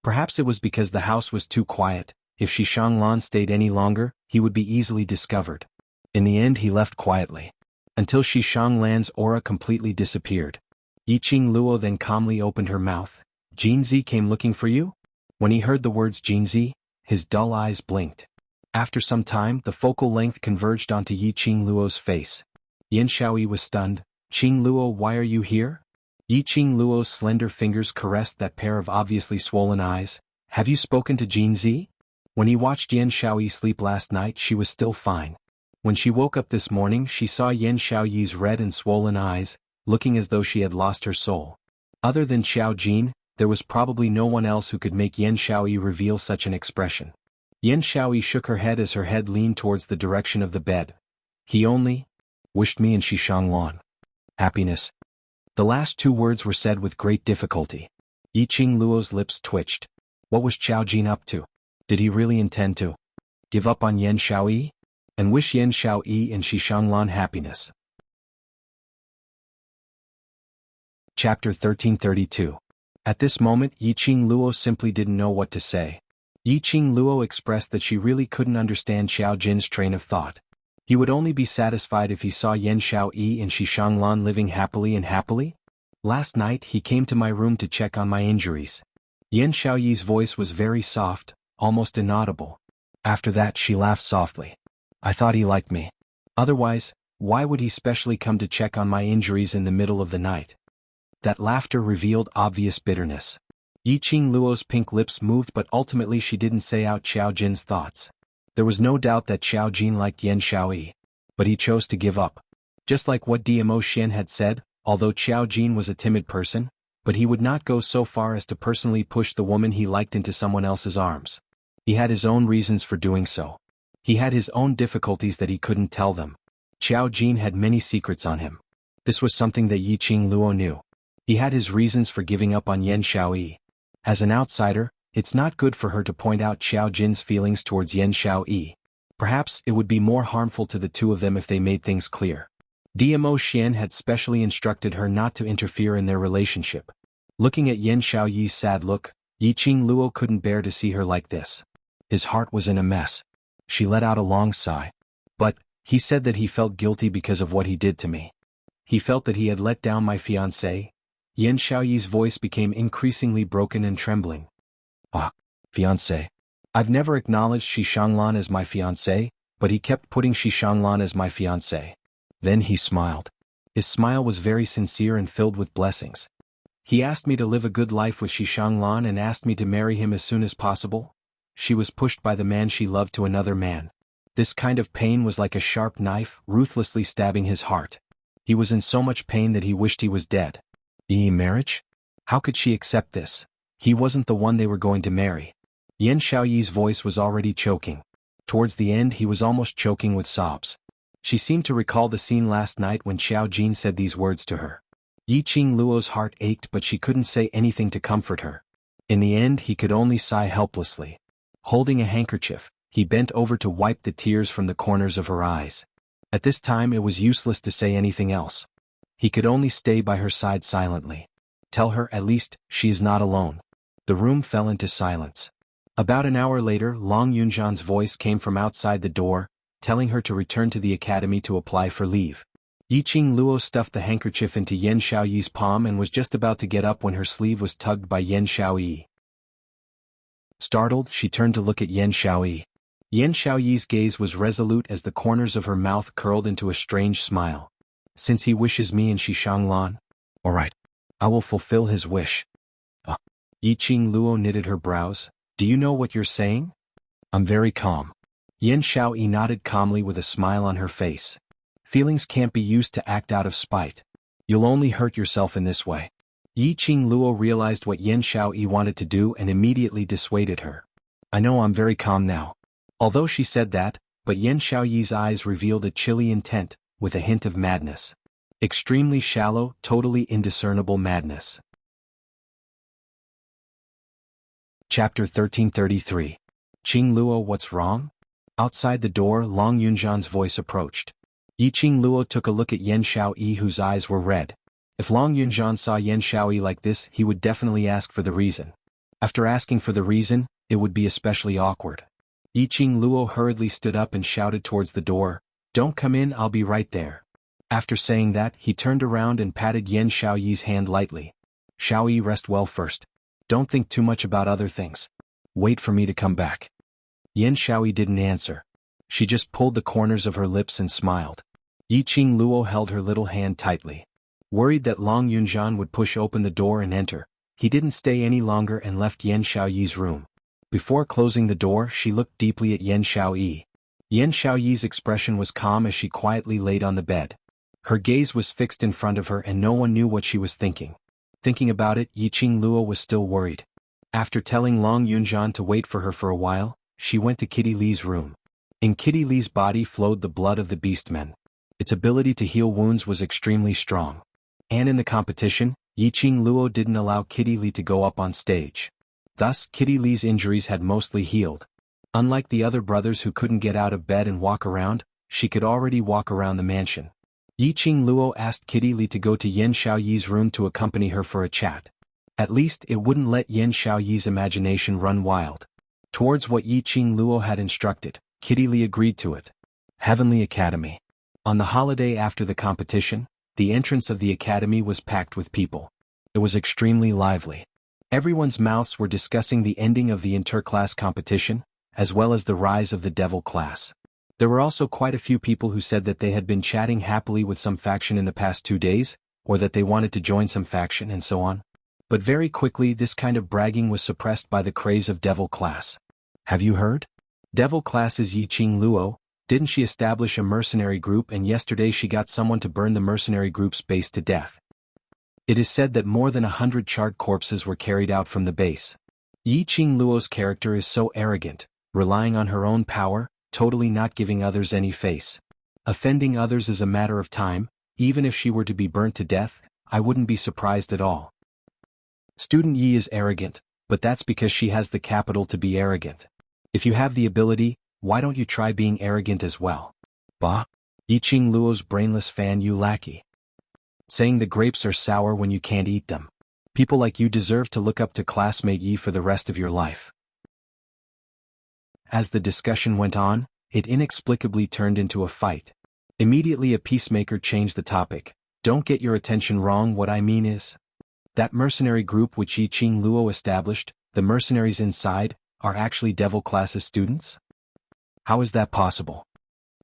Perhaps it was because the house was too quiet. If xuanhuan stayed any longer, he would be easily discovered. In the end, he left quietly. Until xuanhuan's aura completely disappeared. Yiqing Luo then calmly opened her mouth. Jinzi came looking for you? When he heard the words Jinzi, his dull eyes blinked. After some time, the focal length converged onto Yiqing Luo's face. Yan Shaoyi was stunned. Qing Luo, why are you here? Yiqing Luo's slender fingers caressed that pair of obviously swollen eyes. Have you spoken to Jinzi? When he watched Yan Shaoyi sleep last night, she was still fine. When she woke up this morning, she saw Yan Shaoyi's red and swollen eyes, looking as though she had lost her soul. Other than Xiao Jin, there was probably no one else who could make Yan Shaoyi reveal such an expression. Yan Shaoyi shook her head as her head leaned towards the direction of the bed. He only wished me and xuanhuan happiness. The last two words were said with great difficulty. Yiqing Luo's lips twitched. What was Xiao Jin up to? Did he really intend to give up on Yan Shaoyi? And wish Yan Shaoyi and xuanhuan happiness? Chapter 1332. At this moment, Yiqing Luo simply didn't know what to say. Yiqing Luo expressed that she really couldn't understand Xiao Jin's train of thought. He would only be satisfied if he saw Yan Shaoyi and xuanhuan living happily and happily? Last night he came to my room to check on my injuries. Yan Shaoyi's voice was very soft, almost inaudible. After that she laughed softly. I thought he liked me. Otherwise, why would he specially come to check on my injuries in the middle of the night? That laughter revealed obvious bitterness. Yiqing Luo's pink lips moved, but ultimately she didn't say out Xiao Jin's thoughts. There was no doubt that Xiao Jin liked Yan Shaoyi. But he chose to give up. Just like what Dmo Xian had said, although Xiao Jin was a timid person, but he would not go so far as to personally push the woman he liked into someone else's arms. He had his own reasons for doing so. He had his own difficulties that he couldn't tell them. Xiao Jin had many secrets on him. This was something that Yiqing Luo knew. He had his reasons for giving up on Yan Shaoyi. As an outsider, it's not good for her to point out Xiao Jin's feelings towards Yan Shaoyi. Perhaps it would be more harmful to the two of them if they made things clear. Dmo Xian had specially instructed her not to interfere in their relationship. Looking at Yan Shaoyi's sad look, Yiqing Luo couldn't bear to see her like this. His heart was in a mess. She let out a long sigh. But, he said that he felt guilty because of what he did to me. He felt that he had let down my fiancé. Yan Shaoyi's voice became increasingly broken and trembling. Ah, fiancé. I've never acknowledged xuanhuan as my fiancé, but he kept putting xuanhuan as my fiancé. Then he smiled. His smile was very sincere and filled with blessings. He asked me to live a good life with xuanhuan and asked me to marry him as soon as possible. She was pushed by the man she loved to another man. This kind of pain was like a sharp knife, ruthlessly stabbing his heart. He was in so much pain that he wished he was dead. Marriage? How could she accept this? He wasn't the one they were going to marry. Yan Shaoyi's voice was already choking. Towards the end he was almost choking with sobs. She seemed to recall the scene last night when Xiao Jin said these words to her. Yiqing Luo's heart ached, but she couldn't say anything to comfort her. In the end he could only sigh helplessly. Holding a handkerchief, he bent over to wipe the tears from the corners of her eyes. At this time it was useless to say anything else. He could only stay by her side silently. Tell her, at least, she is not alone. The room fell into silence. About an hour later, Long Yunzhan's voice came from outside the door, telling her to return to the academy to apply for leave. Yiqing Luo stuffed the handkerchief into Yan Shaoyi's palm and was just about to get up when her sleeve was tugged by Yan Shaoyi. Startled, she turned to look at Yan Shaoyi. Yan Shaoyi's gaze was resolute as the corners of her mouth curled into a strange smile. Since he wishes me and xuanhuan, all right, I will fulfill his wish. Yiqing Luo knitted her brows. Do you know what you're saying? I'm very calm. Yan Shaoyi nodded calmly with a smile on her face. Feelings can't be used to act out of spite. You'll only hurt yourself in this way. Yiqing Luo realized what Yan Shaoyi wanted to do and immediately dissuaded her. I know I'm very calm now. Although she said that, but Yan Shaoyi's eyes revealed a chilly intent, with a hint of madness. Extremely shallow, totally indiscernible madness. Chapter 1333. Qing Luo, what's wrong? Outside the door, Long Yunzhan's voice approached. Yiqing Luo took a look at Yan Xiaoyi, whose eyes were red. If Long Yunzhan saw Yan Xiaoyi like this, he would definitely ask for the reason. After asking for the reason, it would be especially awkward. Yiqing Luo hurriedly stood up and shouted towards the door, "Don't come in, I'll be right there." After saying that, he turned around and patted Yan Xiaoyi's hand lightly. "Xiaoyi, rest well first. Don't think too much about other things. Wait for me to come back." Yan Xiaoyi didn't answer. She just pulled the corners of her lips and smiled. Yiqing Luo held her little hand tightly. Worried that Long Yunzhan would push open the door and enter, he didn't stay any longer and left Yan Xiaoyi's room. Before closing the door, she looked deeply at Yan Xiaoyi. Yan Xiaoyi's expression was calm as she quietly laid on the bed. Her gaze was fixed in front of her and no one knew what she was thinking. Thinking about it, Yiqing Luo was still worried. After telling Long Yunzhan to wait for her for a while, she went to Kitty Li's room. In Kitty Li's body flowed the blood of the beastmen. Its ability to heal wounds was extremely strong. And in the competition, Yiqing Luo didn't allow Kitty Li to go up on stage. Thus, Kitty Li's injuries had mostly healed. Unlike the other brothers who couldn't get out of bed and walk around, she could already walk around the mansion. Yiqing Luo asked Kitty Li to go to Yan Xiaoyi's room to accompany her for a chat. At least it wouldn't let Yan Xiaoyi's imagination run wild. Towards what Yiqing Luo had instructed, Kitty Li agreed to it. Heavenly Academy. On the holiday after the competition, the entrance of the academy was packed with people. It was extremely lively. Everyone's mouths were discussing the ending of the interclass competition, as well as the rise of the devil class. There were also quite a few people who said that they had been chatting happily with some faction in the past 2 days, or that they wanted to join some faction and so on. But very quickly this kind of bragging was suppressed by the craze of devil class. Have you heard? Devil class is Yiqing Luo. Didn't she establish a mercenary group and yesterday she got someone to burn the mercenary group's base to death? It is said that more than 100 charred corpses were carried out from the base. Yiqing Luo's character is so arrogant, relying on her own power, totally not giving others any face. Offending others is a matter of time. Even if she were to be burnt to death, I wouldn't be surprised at all. Student Yi is arrogant, but that's because she has the capital to be arrogant. If you have the ability, why don't you try being arrogant as well? Bah! Yiqing Luo's brainless fan, you lackey. Saying the grapes are sour when you can't eat them. People like you deserve to look up to classmate Yi for the rest of your life. As the discussion went on, it inexplicably turned into a fight. Immediately a peacemaker changed the topic. Don't get your attention wrong, what I mean is that mercenary group which Yiqing Luo established, the mercenaries inside, are actually devil classes students? How is that possible?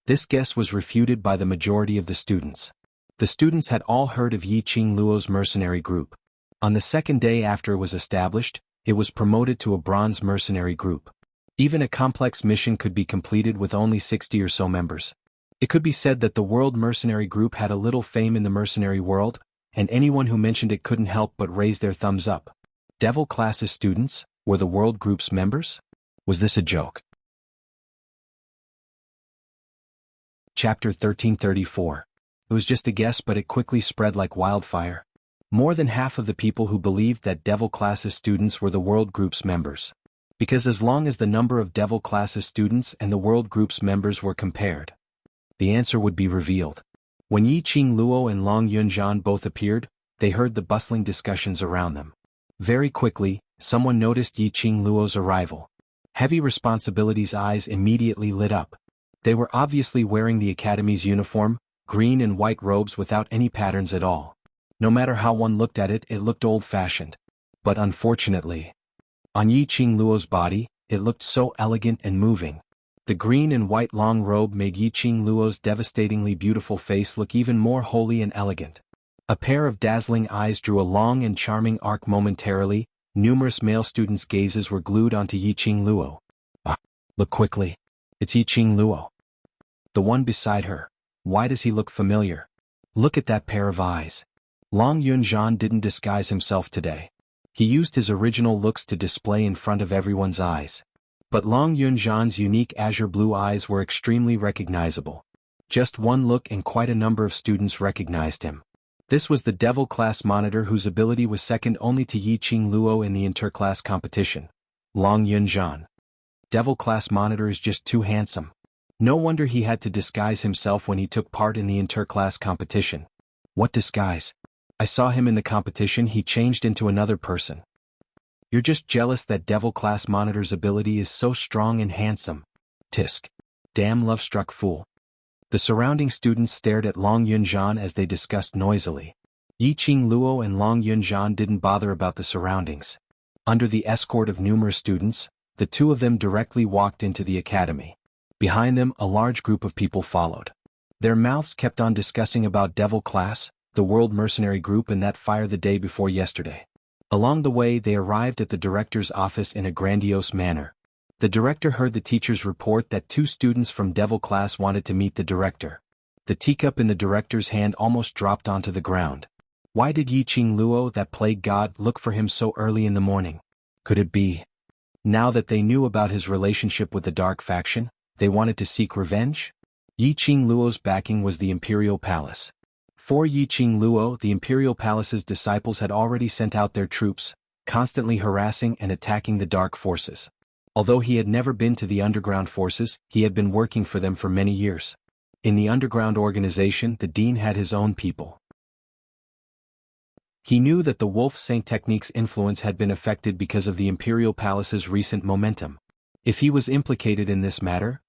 This guess was refuted by the majority of the students. The students had all heard of Yiqing Luo's mercenary group. On the second day after it was established, it was promoted to a bronze mercenary group. Even a complex mission could be completed with only 60 or so members. It could be said that the World Mercenary Group had a little fame in the mercenary world, and anyone who mentioned it couldn't help but raise their thumbs up. Devil classes students were the World Group's members? Was this a joke? Chapter 1334. It was just a guess, but it quickly spread like wildfire. More than half of the people who believed that Devil classes students were the World Group's members. Because as long as the number of Devil classes students and the World Group's members were compared, the answer would be revealed. When Yiqing Luo and Long Yunzhan both appeared, they heard the bustling discussions around them. Very quickly, someone noticed Yiqing Luo's arrival. Heavy Responsibility's eyes immediately lit up. They were obviously wearing the Academy's uniform, green and white robes without any patterns at all. No matter how one looked at it, it looked old-fashioned. But unfortunately, on Yiqing Luo's body, it looked so elegant and moving. The green and white long robe made Yiqing Luo's devastatingly beautiful face look even more holy and elegant. A pair of dazzling eyes drew a long and charming arc momentarily. Numerous male students' gazes were glued onto Yiqing Luo. Ah, look quickly. It's Yiqing Luo. The one beside her. Why does he look familiar? Look at that pair of eyes. Long Yunzhan didn't disguise himself today. He used his original looks to display in front of everyone's eyes. But Long Yunzhan's unique azure blue eyes were extremely recognizable. Just one look and quite a number of students recognized him. This was the Devil class monitor whose ability was second only to Yiqing Luo in the interclass competition. Long Yunzhan. Devil class monitor is just too handsome. No wonder he had to disguise himself when he took part in the interclass competition. What disguise? I saw him in the competition. He changed into another person. You're just jealous that devil class monitor's ability is so strong and handsome. Tisk. Damn love-struck fool. The surrounding students stared at Long Yunzhan as they discussed noisily. Yiqing Luo and Long Yunzhan didn't bother about the surroundings. Under the escort of numerous students, the two of them directly walked into the academy. Behind them, a large group of people followed. Their mouths kept on discussing about Devil Class, the World Mercenary Group, and that fire the day before yesterday. Along the way, they arrived at the director's office in a grandiose manner. The director heard the teachers report that 2 students from Devil Class wanted to meet the director. The teacup in the director's hand almost dropped onto the ground. Why did Yiqing Luo, that plague god, look for him so early in the morning? Could it be? Now that they knew about his relationship with the Dark Faction, they wanted to seek revenge? Yiqing Luo's backing was the Imperial Palace. For Yiqing Luo, the Imperial Palace's disciples had already sent out their troops, constantly harassing and attacking the Dark Forces. Although he had never been to the underground forces, he had been working for them for many years. In the underground organization, the dean had his own people. He knew that the Wolf Saint technique's influence had been affected because of the Imperial Palace's recent momentum. If he was implicated in this matter,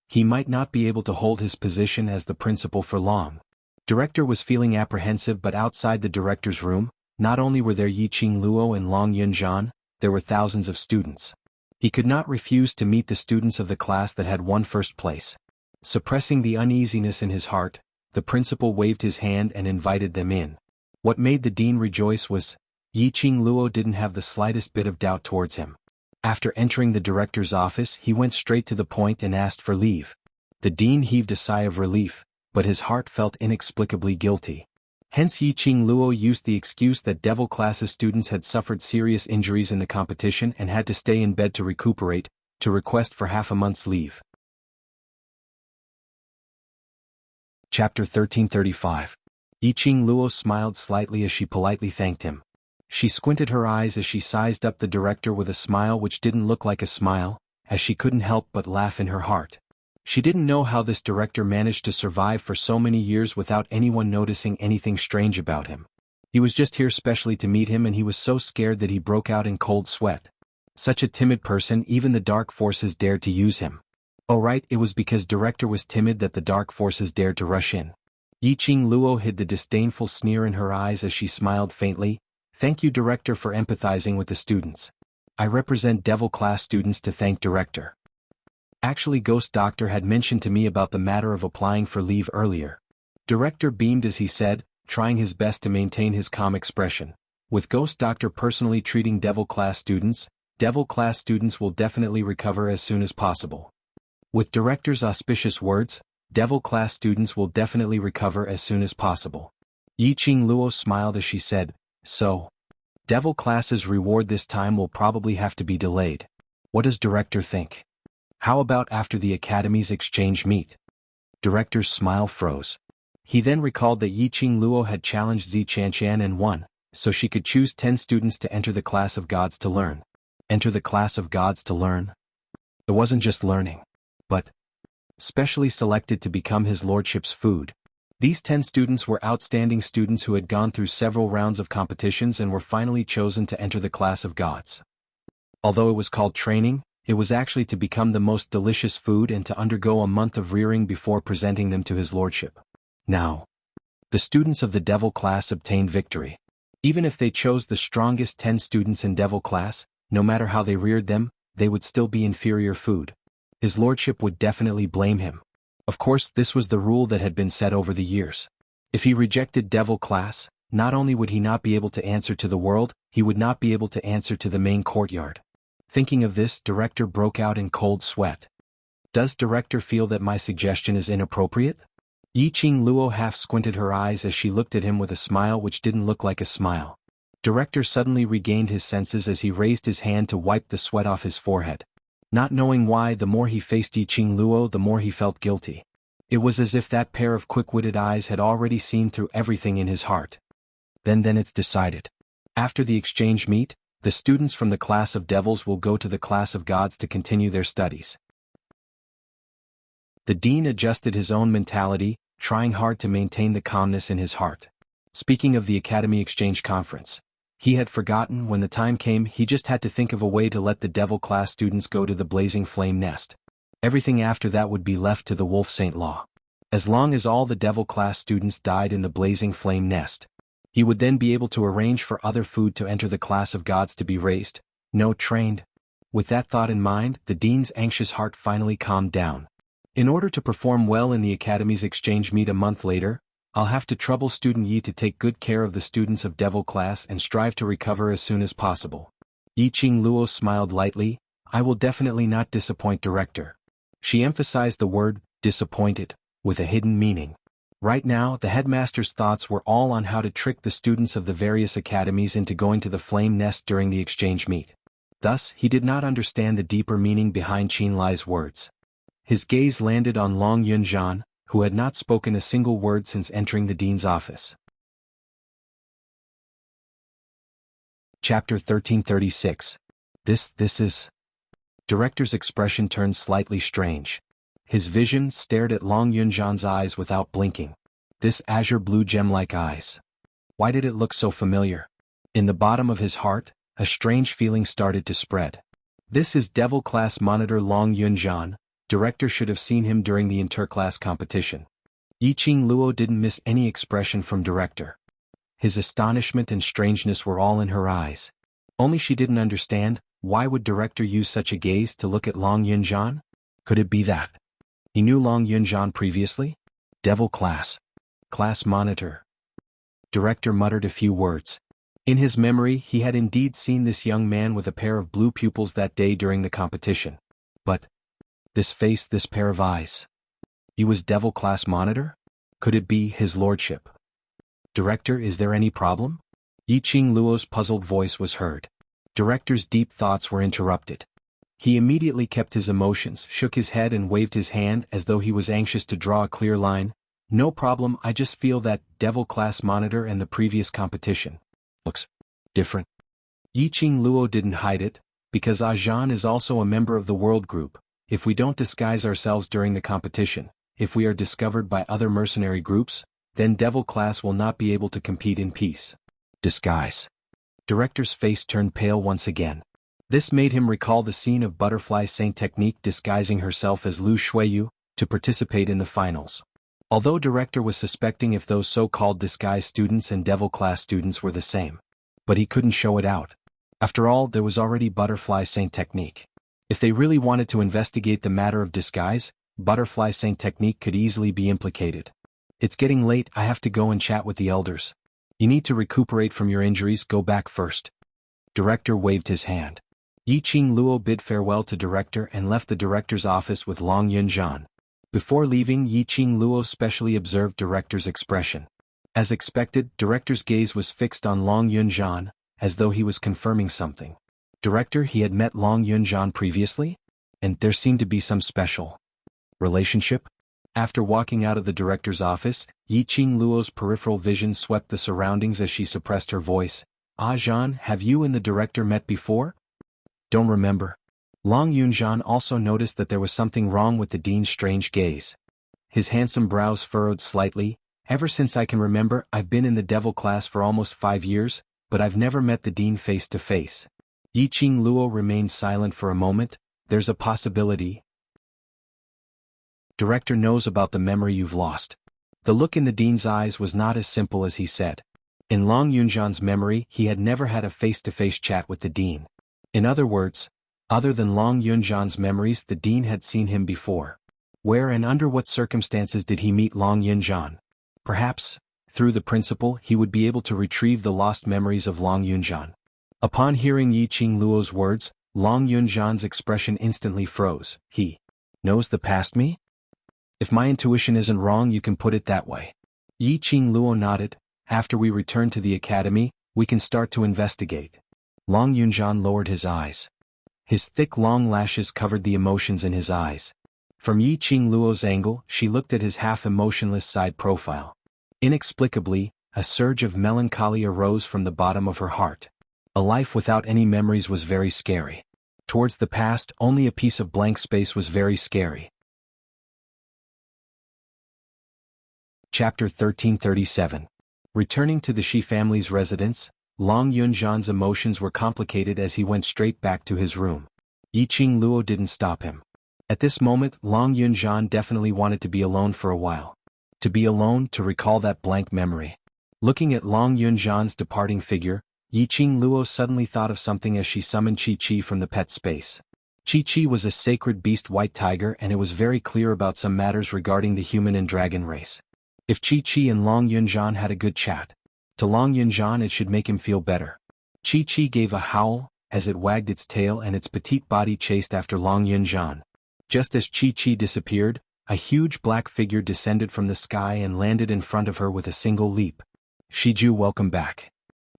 he might not be able to hold his position as the principal for long. Director was feeling apprehensive, but outside the director's room, not only were there Yiqing Luo and Long Yunzhan, there were thousands of students. He could not refuse to meet the students of the class that had won first place. Suppressing the uneasiness in his heart, the principal waved his hand and invited them in. What made the dean rejoice was, Yiqing Luo didn't have the slightest bit of doubt towards him. After entering the director's office, he went straight to the point and asked for leave. The dean heaved a sigh of relief, but his heart felt inexplicably guilty. Hence Yiqing Luo used the excuse that Devil Class's students had suffered serious injuries in the competition and had to stay in bed to recuperate, to request for half a month's leave. Chapter 1335. Yiqing Luo smiled slightly as she politely thanked him. She squinted her eyes as she sized up the director with a smile which didn't look like a smile, as she couldn't help but laugh in her heart. She didn't know how this director managed to survive for so many years without anyone noticing anything strange about him. He was just here specially to meet him, and he was so scared that he broke out in cold sweat. Such a timid person, even the Dark Forces dared to use him. Oh right, it was because director was timid that the Dark Forces dared to rush in. Yiqing Luo hid the disdainful sneer in her eyes as she smiled faintly. Thank you, director, for empathizing with the students. I represent Devil Class students to thank director. Actually, Ghost Doctor had mentioned to me about the matter of applying for leave earlier. Director beamed as he said, trying his best to maintain his calm expression. With Ghost Doctor personally treating Devil Class students will definitely recover as soon as possible. With director's auspicious words, Devil Class students will definitely recover as soon as possible. Yiqing Luo smiled as she said, so, Devil Class's reward this time will probably have to be delayed. What does director think? How about after the Academy's exchange meet? Director's smile froze. He then recalled that Yiqing Luo had challenged xianxia and won, so she could choose 10 students to enter the class of gods to learn. Enter the class of gods to learn? It wasn't just learning, but specially selected to become his lordship's food. These 10 students were outstanding students who had gone through several rounds of competitions and were finally chosen to enter the class of gods. Although it was called training, it was actually to become the most delicious food and to undergo a month of rearing before presenting them to his lordship. Now, the students of the Devil Class obtained victory. Even if they chose the strongest 10 students in Devil Class, no matter how they reared them, they would still be inferior food. His lordship would definitely blame him. Of course, this was the rule that had been set over the years. If he rejected Devil Class, not only would he not be able to answer to the world, he would not be able to answer to the main courtyard. Thinking of this, director broke out in cold sweat. Does director feel that my suggestion is inappropriate? Yiqing Luo half squinted her eyes as she looked at him with a smile which didn't look like a smile. Director suddenly regained his senses as he raised his hand to wipe the sweat off his forehead. Not knowing why, the more he faced Yiqing Luo, the more he felt guilty. It was as if that pair of quick-witted eyes had already seen through everything in his heart. Then it's decided. After the exchange meet, The students from the class of devils will go to the class of gods to continue their studies. The dean adjusted his own mentality, trying hard to maintain the calmness in his heart. Speaking of the Academy Exchange Conference, he had forgotten when the time came he just had to think of a way to let the devil class students go to the blazing flame nest. Everything after that would be left to the Wolf Saint Law. As long as all the devil class students died in the blazing flame nest, he would then be able to arrange for other food to enter the class of gods to be raised, trained. With that thought in mind, the dean's anxious heart finally calmed down. In order to perform well in the Academy's exchange meet a month later, I'll have to trouble student Yi to take good care of the students of devil class and strive to recover as soon as possible. Yi Qing Luo smiled lightly. I will definitely not disappoint director. She emphasized the word, disappointed, with a hidden meaning. Right now, the headmaster's thoughts were all on how to trick the students of the various academies into going to the flame nest during the exchange meet. Thus, he did not understand the deeper meaning behind Qin Lai's words. His gaze landed on Long Yunzhan, who had not spoken a single word since entering the dean's office. Chapter 1336. This is... Director's expression turned slightly strange. His vision stared at Long Yunzhan's eyes without blinking. This azure blue gem-like eyes. Why did it look so familiar? In the bottom of his heart, a strange feeling started to spread. This is Devil Class Monitor Long Yunzhan. Director should have seen him during the interclass competition. Yi Qing Luo didn't miss any expression from Director. His astonishment and strangeness were all in her eyes. Only she didn't understand, why would Director use such a gaze to look at Long Yunzhan? Could it be that he knew Long Yunzhan previously? Devil Class Monitor. Director muttered a few words. In his memory he had indeed seen this young man with a pair of blue pupils that day during the competition. But this face, this pair of eyes. He was Devil Class Monitor? Could it be his lordship? Director, is there any problem? Yi Qing Luo's puzzled voice was heard. Director's deep thoughts were interrupted. He immediately kept his emotions, shook his head and waved his hand as though he was anxious to draw a clear line. No problem, I just feel that Devil Class Monitor and the previous competition looks different. Yi Qing Luo didn't hide it, because Zhan is also a member of the world group. If we don't disguise ourselves during the competition, if we are discovered by other mercenary groups, then Devil Class will not be able to compete in peace. Disguise. Director's face turned pale once again. This made him recall the scene of Butterfly Saint Technique disguising herself as Lu Shuiyu to participate in the finals. Although Director was suspecting if those so-called disguised students and Devil Class students were the same. But he couldn't show it out. After all, there was already Butterfly Saint Technique. If they really wanted to investigate the matter of disguise, Butterfly Saint Technique could easily be implicated. It's getting late, I have to go and chat with the elders. You need to recuperate from your injuries, go back first. Director waved his hand. Yi Qing Luo bid farewell to Director and left the Director's office with Long Yunzhan. Before leaving, Yi Qing Luo specially observed Director's expression. As expected, Director's gaze was fixed on Long Yunzhan, as though he was confirming something. Director, he had met Long Yunzhan previously? And there seemed to be some special relationship? After walking out of the Director's office, Yi Qing Luo's peripheral vision swept the surroundings as she suppressed her voice. Zhan, have you and the Director met before? Don't remember. Long Yunzhan also noticed that there was something wrong with the dean's strange gaze. His handsome brows furrowed slightly. Ever since I can remember, I've been in the Devil Class for almost 5 years, but I've never met the dean face to face. Yi Qing Luo remained silent for a moment. There's a possibility. Director knows about the memory you've lost. The look in the dean's eyes was not as simple as he said. In Long Yunzhan's memory, he had never had a face-to-face chat with the dean. In other words, other than Long Yunzhan's memories, the dean had seen him before. Where and under what circumstances did he meet Long Yunzhan? Perhaps, through the principal, he would be able to retrieve the lost memories of Long Yunzhan. Upon hearing Yi Qing Luo's words, Long Yunzhan's expression instantly froze. He knows the past me? If my intuition isn't wrong, you can put it that way. Yi Qing Luo nodded. After we return to the academy, we can start to investigate. Long Yunzhan lowered his eyes. His thick long lashes covered the emotions in his eyes. From Yi Qing Luo's angle, she looked at his half-emotionless side profile. Inexplicably, a surge of melancholy arose from the bottom of her heart. A life without any memories was very scary. Towards the past, only a piece of blank space was very scary. Chapter 1337. Returning to the Shi family's residence, Long Yunzhan's emotions were complicated as he went straight back to his room. Yiqing Luo didn't stop him. At this moment, Long Yunzhan definitely wanted to be alone for a while. To be alone, to recall that blank memory. Looking at Long Yunzhan's departing figure, Yiqing Luo suddenly thought of something as she summoned Chi-Chi from the pet space. Chi-Chi was a sacred beast white tiger, and it was very clear about some matters regarding the human and dragon race. If Chi-Chi and Long Yunzhan had a good chat, to Long Yunzhan it should make him feel better. Chi-Chi gave a howl as it wagged its tail and its petite body chased after Long Yunzhan. Just as Chi-Chi disappeared, a huge black figure descended from the sky and landed in front of her with a single leap. Shiju, welcome back.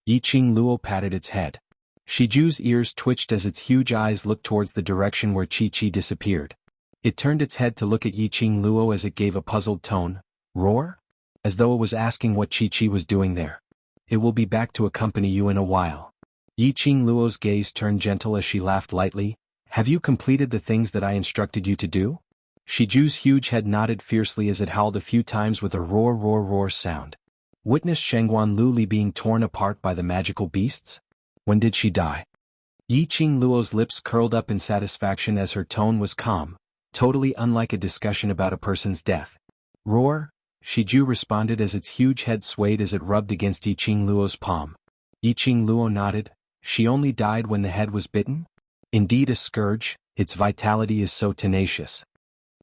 Yiqing Luo patted its head. Shiju's ears twitched as its huge eyes looked towards the direction where Chi-Chi disappeared. It turned its head to look at Yiqing Luo as it gave a puzzled tone, roar? As though it was asking what Chi-Chi was doing there. It will be back to accompany you in a while. Yiqing Luo's gaze turned gentle as she laughed lightly. Have you completed the things that I instructed you to do? Shiju's huge head nodded fiercely as it howled a few times with a roar roar roar sound. Witnessed Xuanhuan Luli being torn apart by the magical beasts? When did she die? Yiqing Luo's lips curled up in satisfaction as her tone was calm, totally unlike a discussion about a person's death. Roar? Shiju responded as its huge head swayed as it rubbed against Yiqing Luo's palm. Yiqing Luo nodded. She only died when the head was bitten? Indeed a scourge, its vitality is so tenacious.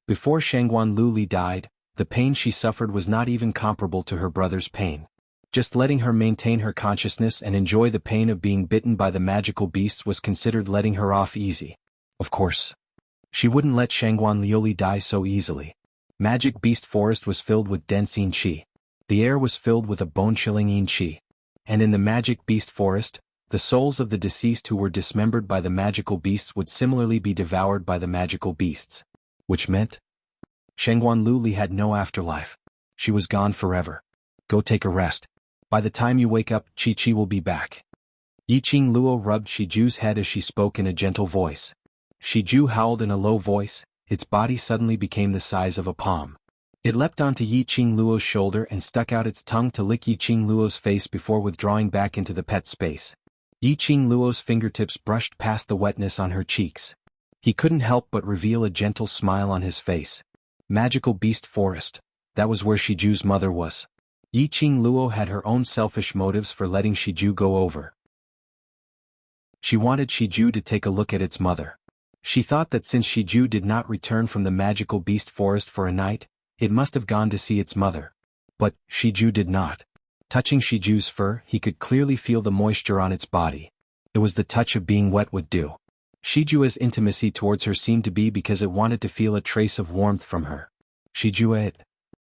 Before Xuanhuan Luli died, the pain she suffered was not even comparable to her brother's pain. Just letting her maintain her consciousness and enjoy the pain of being bitten by the magical beasts was considered letting her off easy. Of course. She wouldn't let Xuanhuan Luli die so easily. Magic Beast Forest was filled with dense yin qi. The air was filled with a bone-chilling yin qi. And in the Magic Beast Forest, the souls of the deceased who were dismembered by the magical beasts would similarly be devoured by the magical beasts. Which meant? Xuanhuan Luli had no afterlife. She was gone forever. Go take a rest. By the time you wake up, Chi-Chi will be back. Yiqing Luo rubbed Shiju's head as she spoke in a gentle voice. Shiju howled in a low voice, its body suddenly became the size of a palm. It leapt onto Yiqing Luo's shoulder and stuck out its tongue to lick Yiqing Luo's face before withdrawing back into the pet space. Yiqing Luo's fingertips brushed past the wetness on her cheeks. He couldn't help but reveal a gentle smile on his face. Magical Beast Forest. That was where Shiju's mother was. Yiqing Luo had her own selfish motives for letting Shiju go over. She wanted Shiju to take a look at its mother. She thought that since Shiju did not return from the Magical Beast Forest for a night, it must have gone to see its mother. But Shiju did not. Touching Shiju's fur, he could clearly feel the moisture on its body. It was the touch of being wet with dew. Shiju's intimacy towards her seemed to be because it wanted to feel a trace of warmth from her. Shiju.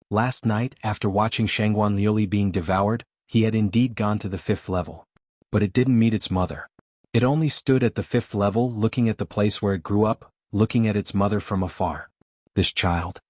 Last night, after watching Xuanhuan Luli being devoured, he had indeed gone to the 5th level. But it didn't meet its mother. It only stood at the 5th level looking at the place where it grew up, looking at its mother from afar. This child.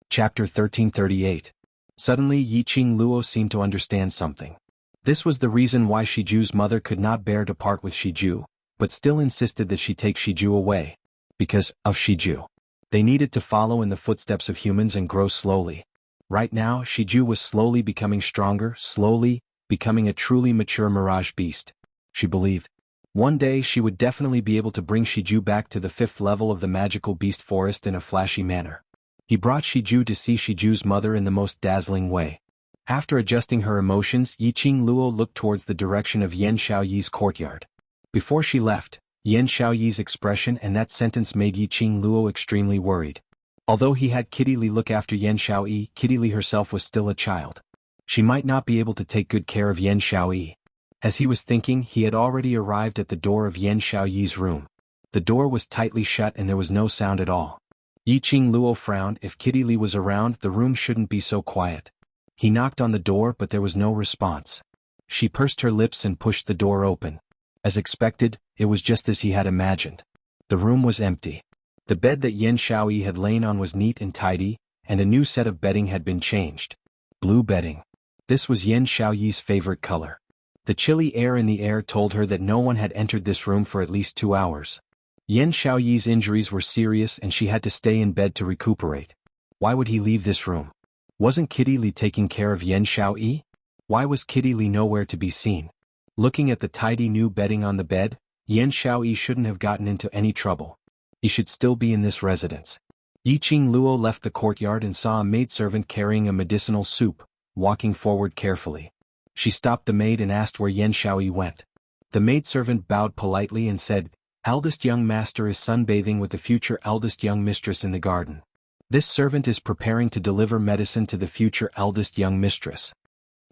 Chapter 1338. Suddenly Yiqing Luo seemed to understand something. This was the reason why Shiju's mother could not bear to part with Shiju, but still insisted that she take Shiju away. Because of Shiju. They needed to follow in the footsteps of humans and grow slowly. Right now, Shiju was slowly becoming stronger, slowly becoming a truly mature mirage beast. She believed. One day she would definitely be able to bring Shiju back to the 5th level of the Magical Beast Forest in a flashy manner. He brought Shiju to see Shiju's mother in the most dazzling way. After adjusting her emotions, Yiqing Luo looked towards the direction of Yan Xiaoyi's courtyard. Before she left, Yan Xiaoyi's expression and that sentence made Yiqing Luo extremely worried. Although he had Kitty Li look after Yan Xiaoyi, Kitty Li herself was still a child. She might not be able to take good care of Yan Xiaoyi. As he was thinking, he had already arrived at the door of Yan Xiaoyi's room. The door was tightly shut and there was no sound at all. Yiqing Luo frowned. If Kitty Li was around, the room shouldn't be so quiet. He knocked on the door but there was no response. She pursed her lips and pushed the door open. As expected, it was just as he had imagined. The room was empty. The bed that Yan Xiaoyi had lain on was neat and tidy, and a new set of bedding had been changed. Blue bedding. This was Yan Xiaoyi's favorite color. The chilly air in the air told her that no one had entered this room for at least 2 hours. Yan Xiaoyi's injuries were serious and she had to stay in bed to recuperate. Why would he leave this room? Wasn't Kitty Li taking care of Yan Xiaoyi? Why was Kitty Li nowhere to be seen? Looking at the tidy new bedding on the bed, Yan Xiaoyi shouldn't have gotten into any trouble. He should still be in this residence. Yiqing Luo left the courtyard and saw a maidservant carrying a medicinal soup, walking forward carefully. She stopped the maid and asked where Yan Xiaoyi went. The maidservant bowed politely and said, "Eldest young master is sunbathing with the future eldest young mistress in the garden. This servant is preparing to deliver medicine to the future eldest young mistress."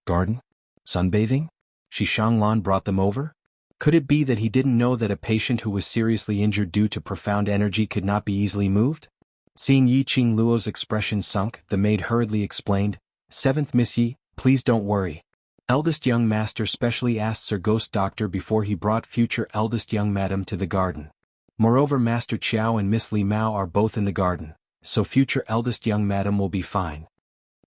Garden? Sunbathing? Xuanhuan brought them over? Could it be that he didn't know that a patient who was seriously injured due to profound energy could not be easily moved? Seeing Yiqing Luo's expression sunk, the maid hurriedly explained, "Seventh Miss Yi, please don't worry. Eldest young master specially asked Sir Ghost Doctor before he brought future eldest young madam to the garden. Moreover, Master Qiao and Miss Li Mao are both in the garden, so future eldest young madam will be fine."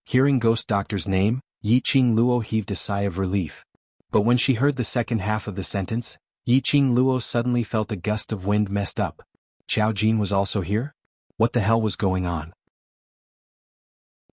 Hearing Ghost Doctor's name, Yiqing Luo heaved a sigh of relief. But when she heard the second half of the sentence, Yiqing Luo suddenly felt a gust of wind messed up. Qiao Jin was also here? What the hell was going on?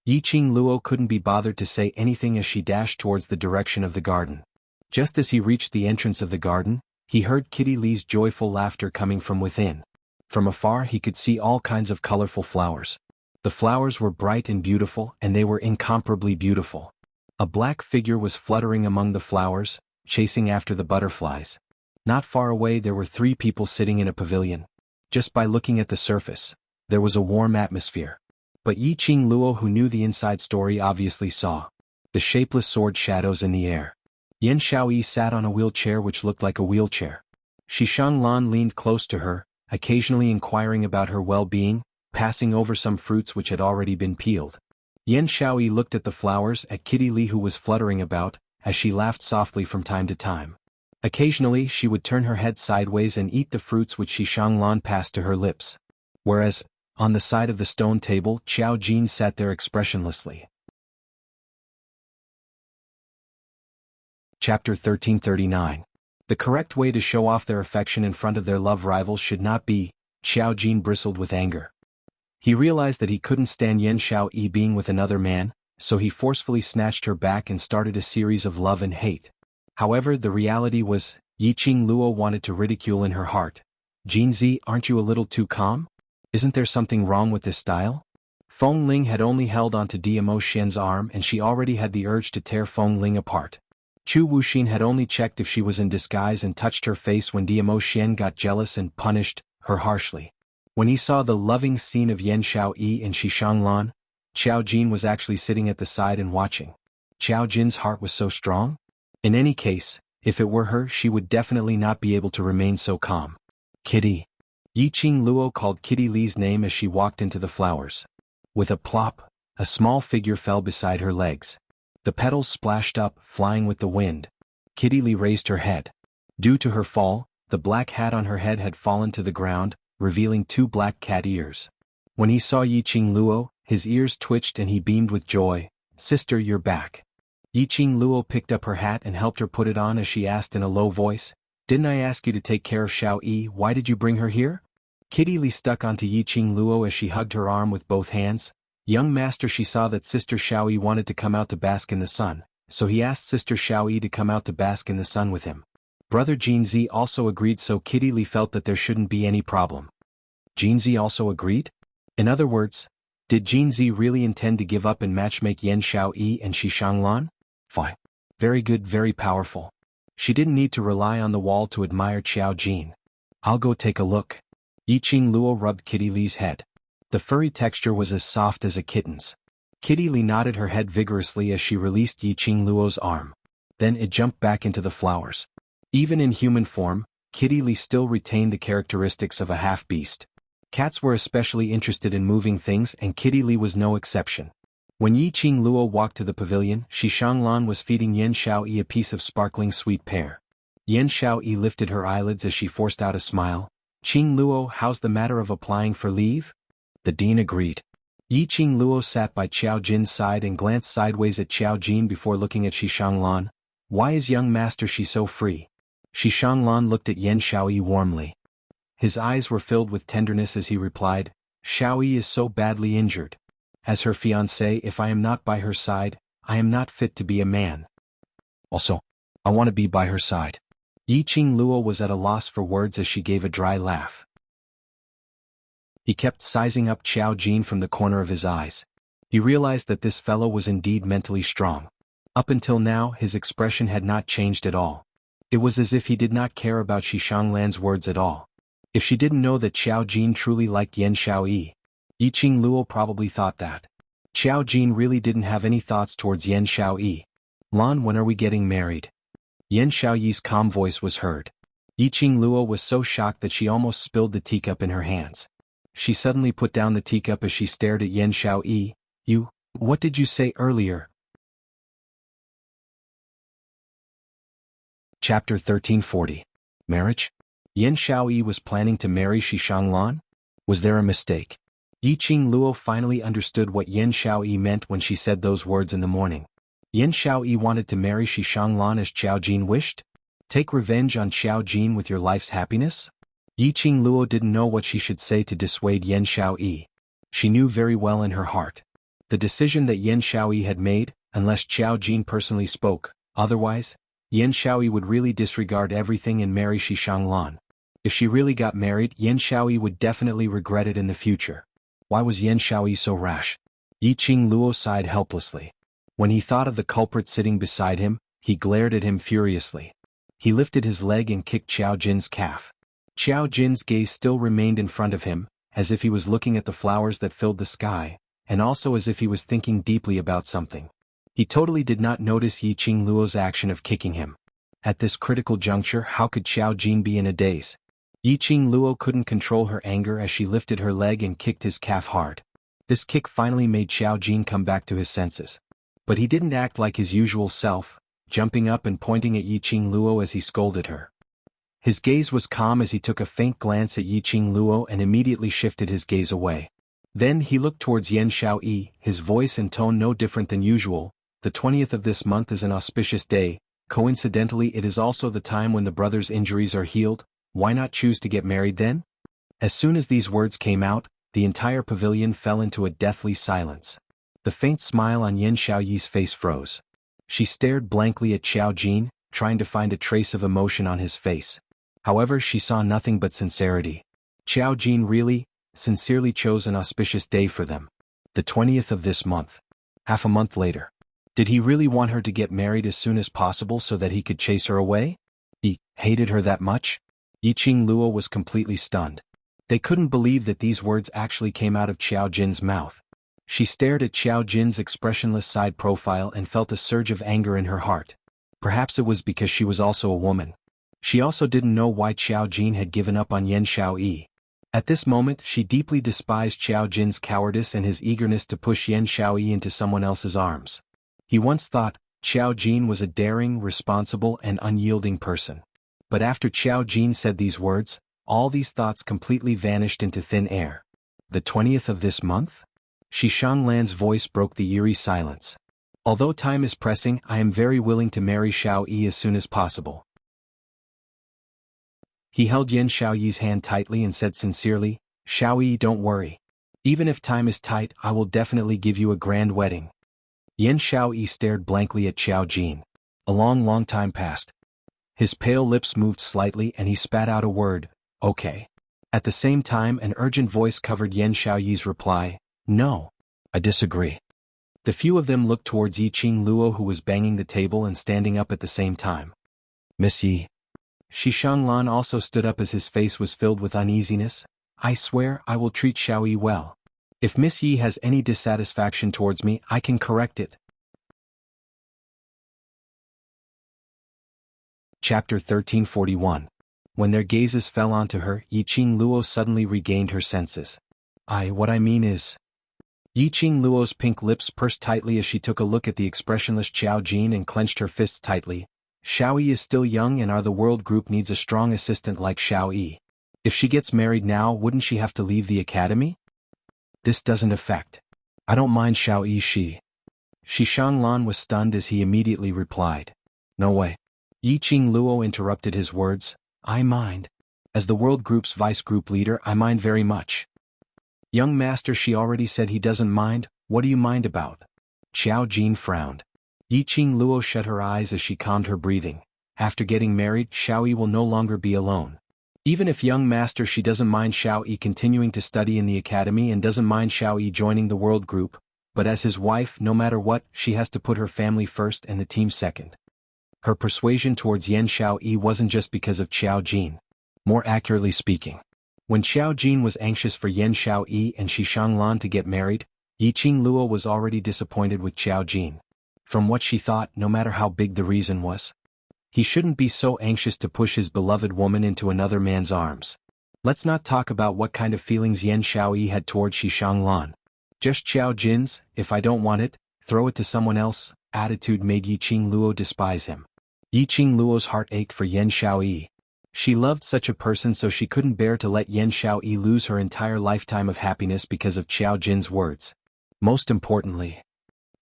Yiqing Luo couldn't be bothered to say anything as she dashed towards the direction of the garden. Just as he reached the entrance of the garden, he heard Kitty Li's joyful laughter coming from within. From afar he could see all kinds of colorful flowers. The flowers were bright and beautiful, and they were incomparably beautiful. A black figure was fluttering among the flowers, chasing after the butterflies. Not far away there were 3 people sitting in a pavilion. Just by looking at the surface, there was a warm atmosphere. But Yiqing Luo, who knew the inside story, obviously saw the shapeless sword shadows in the air. Yan Xiaoyi sat on a wheelchair which looked like a wheelchair. Xuanhuan leaned close to her, occasionally inquiring about her well-being, passing over some fruits which had already been peeled. Yan Xiaoyi looked at the flowers, at Kitty Li who was fluttering about, as she laughed softly from time to time. Occasionally she would turn her head sideways and eat the fruits which Xuanhuan passed to her lips. Whereas, on the side of the stone table, Qiao Jin sat there expressionlessly. Chapter 1339. The correct way to show off their affection in front of their love rivals should not be. Qiao Jin bristled with anger. He realized that he couldn't stand Yan Xiaoyi being with another man, so he forcefully snatched her back and started a series of love and hate. However, the reality was, Yiqing Luo wanted to ridicule in her heart. "Jinzi, aren't you a little too calm? Isn't there something wrong with this style?" Feng Ling had only held onto Diamo Xian's arm and she already had the urge to tear Feng Ling apart. Chu Wuxin had only checked if she was in disguise and touched her face when Diamo Xian got jealous and punished her harshly. When he saw the loving scene of Yan Xiaoyi and Xuanhuan, Qiao Jin was actually sitting at the side and watching. Qiao Jin's heart was so strong. In any case, if it were her, she would definitely not be able to remain so calm. "Kitty." Yiqing Luo called Kitty Li's name as she walked into the flowers. With a plop, a small figure fell beside her legs. The petals splashed up, flying with the wind. Kitty Li raised her head. Due to her fall, the black hat on her head had fallen to the ground, revealing 2 black cat ears. When he saw Yiqing Luo, his ears twitched and he beamed with joy. "Sister, you're back." Yiqing Luo picked up her hat and helped her put it on as she asked in a low voice, "Didn't I ask you to take care of Xiaoyi? Why did you bring her here?" Kitty Li stuck onto Yiqing Luo as she hugged her arm with both hands. "Young master," she saw that Sister Xiaoyi wanted to come out to bask in the sun, so he asked Sister Xiaoyi to come out to bask in the sun with him. Brother Jinzi also agreed, so Kitty Li felt that there shouldn't be any problem. Jinzi also agreed? In other words, did Jinzi really intend to give up and matchmake Yan Xiaoyi and Xuanhuan? Fine. Very good, very powerful. She didn't need to rely on the wall to admire Qiao Jin. "I'll go take a look." Yiqing Luo rubbed Kitty Li's head. The furry texture was as soft as a kitten's. Kitty Li nodded her head vigorously as she released Yiqing Luo's arm. Then it jumped back into the flowers. Even in human form, Kitty Li still retained the characteristics of a half-beast. Cats were especially interested in moving things, and Kitty Li was no exception. When Yiqing Luo walked to the pavilion, Xuanhuan was feeding Yan Xiaoyi a piece of sparkling sweet pear. Yan Xiaoyi lifted her eyelids as she forced out a smile. "Qing Luo, how's the matter of applying for leave?" The dean agreed. Yiqing Luo sat by Qiao Jin's side and glanced sideways at Qiao Jin before looking at Xuanhuan. Why is young master Shi so free? Xuanhuan looked at Yan Xiaoyi warmly. His eyes were filled with tenderness as he replied, Xiaoyi is so badly injured. As her fiancé, if I am not by her side, I am not fit to be a man. Also, I want to be by her side. Yiqing Luo was at a loss for words as she gave a dry laugh. He kept sizing up Qiao Jin from the corner of his eyes. He realized that this fellow was indeed mentally strong. Up until now, his expression had not changed at all. It was as if he did not care about Xishanglan's words at all. If she didn't know that Qiao Jin truly liked Yan Xiaoyi, Yiqing Luo probably thought that. Qiao Jin really didn't have any thoughts towards Yan Xiaoyi. Lan, when are we getting married? Yan Xiaoyi's calm voice was heard. Yiqing Luo was so shocked that she almost spilled the teacup in her hands. She suddenly put down the teacup as she stared at Yan Xiaoyi. What did you say earlier? Chapter 1340. Marriage? Yan Xiaoyi was planning to marry Xishanglan? Was there a mistake? Yiqing Luo finally understood what Yan Xiaoyi meant when she said those words in the morning. Yan Xiaoyi wanted to marry Xishanglan as Qiao Jin wished? Take revenge on Qiao Jin with your life's happiness? Yiqing Luo didn't know what she should say to dissuade Yan Xiaoyi. She knew very well in her heart. The decision that Yan Xiaoyi had made, unless Qiao Jin personally spoke, otherwise, Yan Xiaoyi would really disregard everything and marry Xishanglan. If she really got married, Yan Xiaoyi would definitely regret it in the future. Why was Yan Xiaoyi so rash? Yiqing Luo sighed helplessly. When he thought of the culprit sitting beside him, he glared at him furiously. He lifted his leg and kicked Qiao Jin's calf. Qiao Jin's gaze still remained in front of him, as if he was looking at the flowers that filled the sky, and also as if he was thinking deeply about something. He totally did not notice Yiqing Luo's action of kicking him. At this critical juncture, how could Qiao Jin be in a daze? Yiqing Luo couldn't control her anger as she lifted her leg and kicked his calf hard. This kick finally made Qiao Jin come back to his senses. But he didn't act like his usual self, jumping up and pointing at Yiqing Luo as he scolded her. His gaze was calm as he took a faint glance at Yiqing Luo and immediately shifted his gaze away. Then he looked towards Yan Xiaoyi, his voice and tone no different than usual. The 20th of this month is an auspicious day. Coincidentally, it is also the time when the brothers' injuries are healed. Why not choose to get married then? As soon as these words came out, the entire pavilion fell into a deathly silence. The faint smile on Yan Xiaoyi's face froze. She stared blankly at Qiao Jin, trying to find a trace of emotion on his face. However, she saw nothing but sincerity. Qiao Jin really, sincerely chose an auspicious day for them. The 20th of this month. Half a month later. Did he really want her to get married as soon as possible so that he could chase her away? He hated her that much? Yiqing Luo was completely stunned. They couldn't believe that these words actually came out of Qiao Jin's mouth. She stared at Qiao Jin's expressionless side profile and felt a surge of anger in her heart. Perhaps it was because she was also a woman. She also didn't know why Qiao Jin had given up on Yan Xiaoyi. At this moment, she deeply despised Qiao Jin's cowardice and his eagerness to push Yan Xiaoyi into someone else's arms. He once thought Qiao Jin was a daring, responsible, and unyielding person. But after Qiao Jin said these words, all these thoughts completely vanished into thin air. The 20th of this month? Xishanglan's voice broke the eerie silence. Although time is pressing, I am very willing to marry Xiaoyi as soon as possible. He held Yan Xiaoyi's hand tightly and said sincerely, Xiaoyi, don't worry. Even if time is tight, I will definitely give you a grand wedding. Yan Xiaoyi stared blankly at Qiao Jin. A long time passed. His pale lips moved slightly and he spat out a word, okay. At the same time, an urgent voice covered Yan Xiaoyi's reply, no. I disagree. The few of them looked towards Yiqing Luo, who was banging the table and standing up at the same time. Miss Yi. Xishanglan also stood up as his face was filled with uneasiness. I swear I will treat Xiaoyi well. If Miss Yi has any dissatisfaction towards me, I can correct it. Chapter 1341. When their gazes fell onto her, Yiqing Luo suddenly regained her senses. What I mean is... Yiqing Luo's pink lips pursed tightly as she took a look at the expressionless Qiao Jin and clenched her fists tightly. Xiaoyi is still young and the world group needs a strong assistant like Xiaoyi. If she gets married now, wouldn't she have to leave the academy? This doesn't affect. I don't mind Xiao Yi Shi. Xuanhuan was stunned as he immediately replied. No way. Yiqing Luo interrupted his words. I mind. As the World Group's vice group leader, I mind very much. Young master, she already said he doesn't mind. What do you mind about? Xiao Jin frowned. Yiqing Luo shut her eyes as she calmed her breathing. After getting married, Xiao Yi will no longer be alone. Even if young master, she doesn't mind Xiao Yi continuing to study in the academy and doesn't mind Xiao Yi joining the World Group, but as his wife, no matter what, she has to put her family first and the team second. Her persuasion towards Yan Xiao Yi wasn't just because of Xiao Jin. More accurately speaking, when Xiao Jin was anxious for Yan Xiao Yi and Xuanhuan to get married, Yiqing Luo was already disappointed with Xiao Jin. From what she thought, no matter how big the reason was, he shouldn't be so anxious to push his beloved woman into another man's arms. Let's not talk about what kind of feelings Yan Xiao Yi had towards Xuanhuan. Just Xiao Jin's, if I don't want it, throw it to someone else, attitude made Yiqing Luo despise him. Yiqing Luo's heart ached for Yan Xiao Yi. She loved such a person, so she couldn't bear to let Yan Xiao Yi lose her entire lifetime of happiness because of Xiao Jin's words. Most importantly,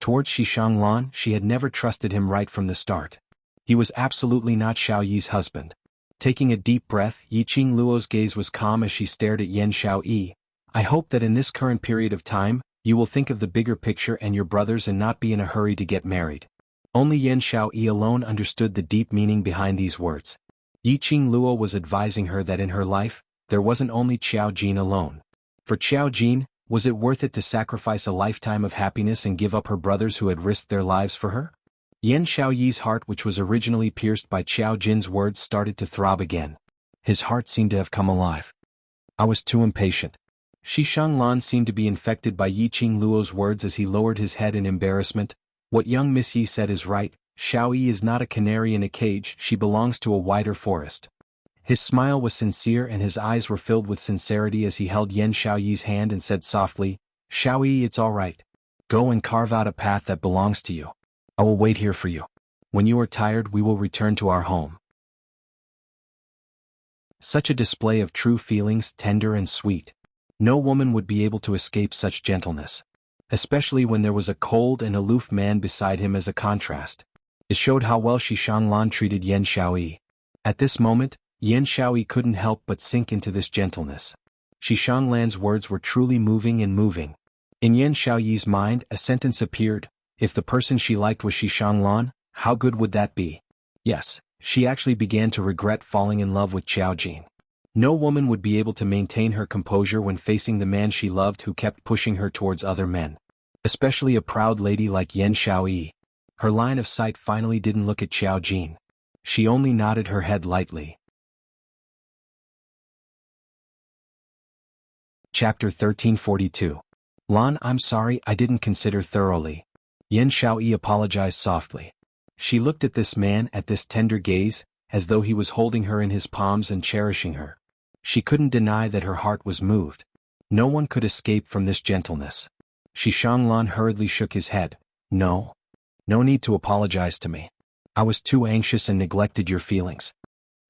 towards Xuanhuan, she had never trusted him right from the start. He was absolutely not Xiao Yi's husband. Taking a deep breath, Yiqing Luo's gaze was calm as she stared at Yan Xiao Yi. I hope that in this current period of time, you will think of the bigger picture and your brothers and not be in a hurry to get married. Only Yan Xiao Yi alone understood the deep meaning behind these words. Yiqing Luo was advising her that in her life, there wasn't only Xiao Jin alone. For Xiao Jin, was it worth it to sacrifice a lifetime of happiness and give up her brothers who had risked their lives for her? Yan Xiao Yi's heart, which was originally pierced by Xiao Jin's words, started to throb again. His heart seemed to have come alive. I was too impatient. Xuanhuan seemed to be infected by Yiqing Luo's words as he lowered his head in embarrassment. What young Miss Yi said is right. Xiao Yi is not a canary in a cage, she belongs to a wider forest. His smile was sincere and his eyes were filled with sincerity as he held Yan Xiao Yi's hand and said softly, Xiao Yi, it's all right. Go and carve out a path that belongs to you. I will wait here for you. When you are tired, we will return to our home. Such a display of true feelings, tender and sweet. No woman would be able to escape such gentleness. Especially when there was a cold and aloof man beside him as a contrast. It showed how well Xuanhuan treated Yan Xiao Yi. At this moment, Yan Xiao Yi couldn't help but sink into this gentleness. Xuanhuan's words were truly moving and moving. In Yan Xiao Yi's mind, a sentence appeared. If the person she liked was Xuanhuan, how good would that be? Yes, she actually began to regret falling in love with Xiao Jin. No woman would be able to maintain her composure when facing the man she loved who kept pushing her towards other men. Especially a proud lady like Yan Xiao Yi. Her line of sight finally didn't look at Xiao Jin. She only nodded her head lightly. Chapter 1342. Lan, I'm sorry, I didn't consider thoroughly. Yan Xiao Yi apologized softly. She looked at this man, at this tender gaze, as though he was holding her in his palms and cherishing her. She couldn't deny that her heart was moved. No one could escape from this gentleness. Xuanhuan hurriedly shook his head. No need to apologize to me. I was too anxious and neglected your feelings.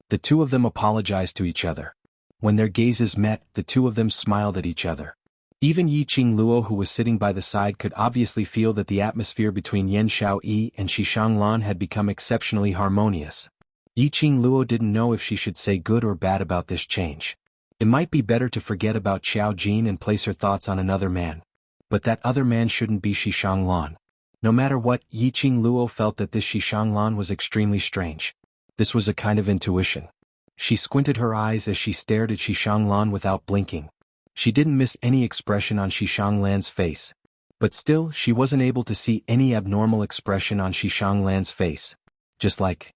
The two of them apologized to each other. When their gazes met, the two of them smiled at each other. Even Yiqing Luo, who was sitting by the side, could obviously feel that the atmosphere between Yan Xiao Yi and Xuanhuan had become exceptionally harmonious. Yiqing Luo didn't know if she should say good or bad about this change. It might be better to forget about Xiao Jin and place her thoughts on another man. But that other man shouldn't be Xuanhuan. No matter what, Yiqing Luo felt that this Xuanhuan was extremely strange. This was a kind of intuition. She squinted her eyes as she stared at Xuanhuan without blinking. She didn't miss any expression on Xuanhuan's face. But still, she wasn't able to see any abnormal expression on Xuanhuan's face. Just like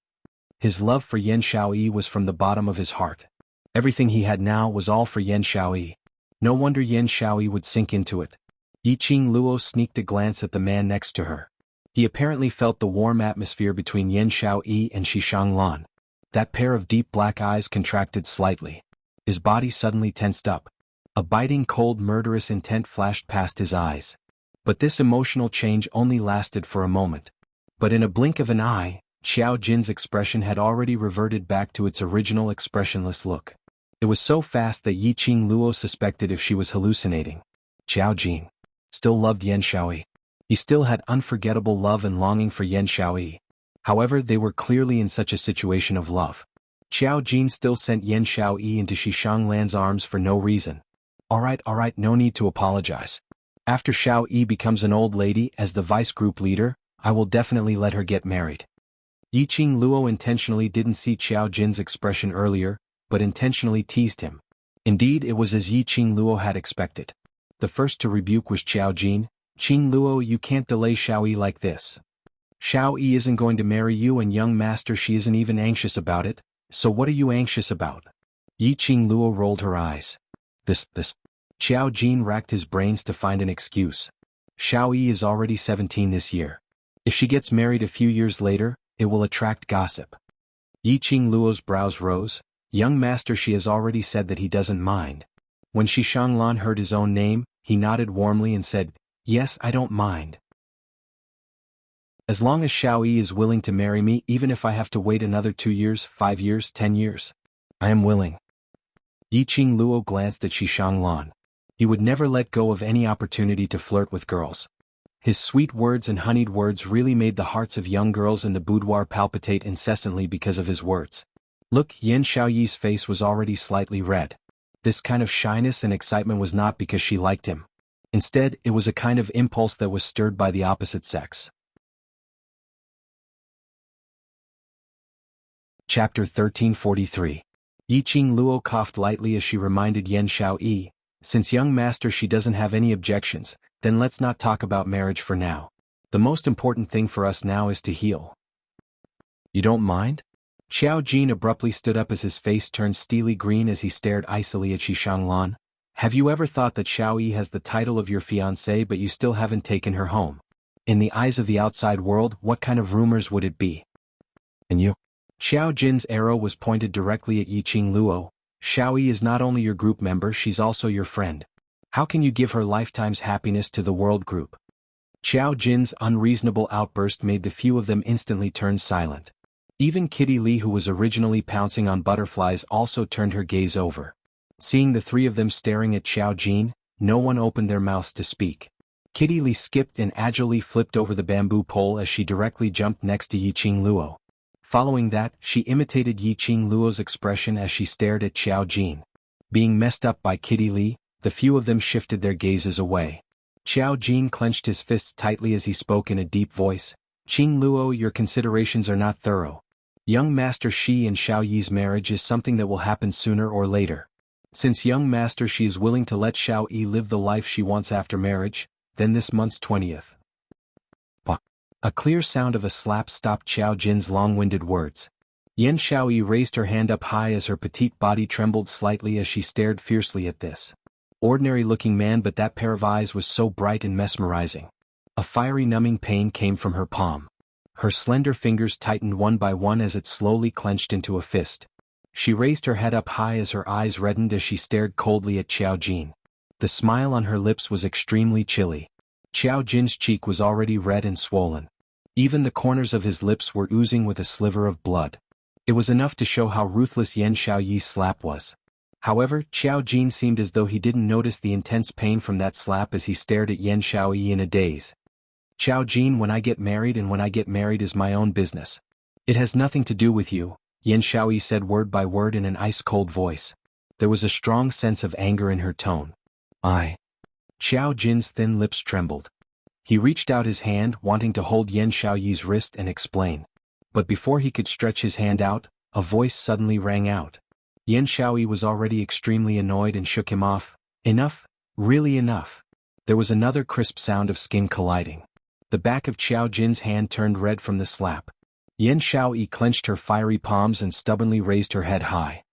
his love for Yan Xiao Yi was from the bottom of his heart. Everything he had now was all for Yan Xiao Yi. No wonder Yan Xiao Yi would sink into it. Yiqing Luo sneaked a glance at the man next to her. He apparently felt the warm atmosphere between Yan Xiao Yi and Xuanhuan. That pair of deep black eyes contracted slightly. His body suddenly tensed up. A biting, cold, murderous intent flashed past his eyes. But this emotional change only lasted for a moment. But in a blink of an eye, Xiao Jin's expression had already reverted back to its original expressionless look. It was so fast that Yiqing Luo suspected if she was hallucinating. Xiao Jin. still loved Yan Xiaoyi. He still had unforgettable love and longing for Yan Xiaoyi. However, they were clearly in such a situation of love. Xiao Jin still sent Yan Xiaoyi into Xuanhuan's arms for no reason. Alright, no need to apologize. After Xiao Yi becomes an old lady as the vice group leader, I will definitely let her get married. Yiqing Luo intentionally didn't see Xiao Jin's expression earlier, but intentionally teased him. Indeed, it was as Yiqing Luo had expected. The first to rebuke was Xiao Jin. Qing Luo, you can't delay Xiao Yi like this. Xiao Yi isn't going to marry you, and young master, she isn't even anxious about it, so what are you anxious about? Yiqing Luo rolled her eyes. This. Xiao Jin racked his brains to find an excuse. Xiao Yi is already 17 this year. If she gets married a few years later, it will attract gossip. Yiqing Luo's brows rose. Young master, she has already said that he doesn't mind. When Xuanhuan heard his own name, he nodded warmly and said, yes, I don't mind. As long as Xiao Yi is willing to marry me, even if I have to wait another 2 years, 5 years, 10 years. I am willing. Yiqing Luo glanced at Xuanhuan. He would never let go of any opportunity to flirt with girls. His sweet words and honeyed words really made the hearts of young girls in the boudoir palpitate incessantly because of his words. Look, Yan Xiaoyi's face was already slightly red. This kind of shyness and excitement was not because she liked him. Instead, it was a kind of impulse that was stirred by the opposite sex. Chapter 1343. Yiqing Luo coughed lightly as she reminded Yan Xiaoyi, since young master she doesn't have any objections, then let's not talk about marriage for now. The most important thing for us now is to heal. You don't mind? Xiao Jin abruptly stood up as his face turned steely green as he stared icily at Xuanhuan. Have you ever thought that Xiao Yi has the title of your fiancée but you still haven't taken her home? In the eyes of the outside world, what kind of rumors would it be? And you? Xiao Jin's arrow was pointed directly at Yiqing Luo. Xiao Yi is not only your group member, she's also your friend. How can you give her lifetime's happiness to the world group? Xiao Jin's unreasonable outburst made the few of them instantly turn silent. Even Kitty Li, who was originally pouncing on butterflies, also turned her gaze over. Seeing the three of them staring at Xiao Jin, no one opened their mouths to speak. Kitty Li skipped and agilely flipped over the bamboo pole as she directly jumped next to Yiqing Luo. Following that, she imitated Yiqing Luo's expression as she stared at Xiao Jin. Being messed up by Kitty Li, the few of them shifted their gazes away. Xiao Jin clenched his fists tightly as he spoke in a deep voice. Qing Luo, your considerations are not thorough. Young Master Shi and Xiao Yi's marriage is something that will happen sooner or later. Since young Master Shi is willing to let Xiao Yi live the life she wants after marriage, then this month's 20th. A clear sound of a slap stopped Xiao Jin's long-winded words. Yan Xiaoyi raised her hand up high as her petite body trembled slightly as she stared fiercely at this ordinary-looking man, but that pair of eyes was so bright and mesmerizing. A fiery numbing pain came from her palm. Her slender fingers tightened one by one as it slowly clenched into a fist. She raised her head up high as her eyes reddened as she stared coldly at Xiao Jin. The smile on her lips was extremely chilly. Xiao Jin's cheek was already red and swollen. Even the corners of his lips were oozing with a sliver of blood. It was enough to show how ruthless Yan Xiaoyi's slap was. However, Xiao Jin seemed as though he didn't notice the intense pain from that slap as he stared at Yan Xiaoyi in a daze. Xiao Jin, when I get married, and when I get married is my own business. It has nothing to do with you, Yan Xiaoyi said word by word in an ice-cold voice. There was a strong sense of anger in her tone. Xiao Jin's thin lips trembled. He reached out his hand, wanting to hold Yan Xiaoyi's wrist and explain. But before he could stretch his hand out, a voice suddenly rang out. Yan Xiaoyi was already extremely annoyed and shook him off. Enough, really enough. There was another crisp sound of skin colliding. The back of Xiao Jin's hand turned red from the slap. Yan Xiaoyi clenched her fiery palms and stubbornly raised her head high.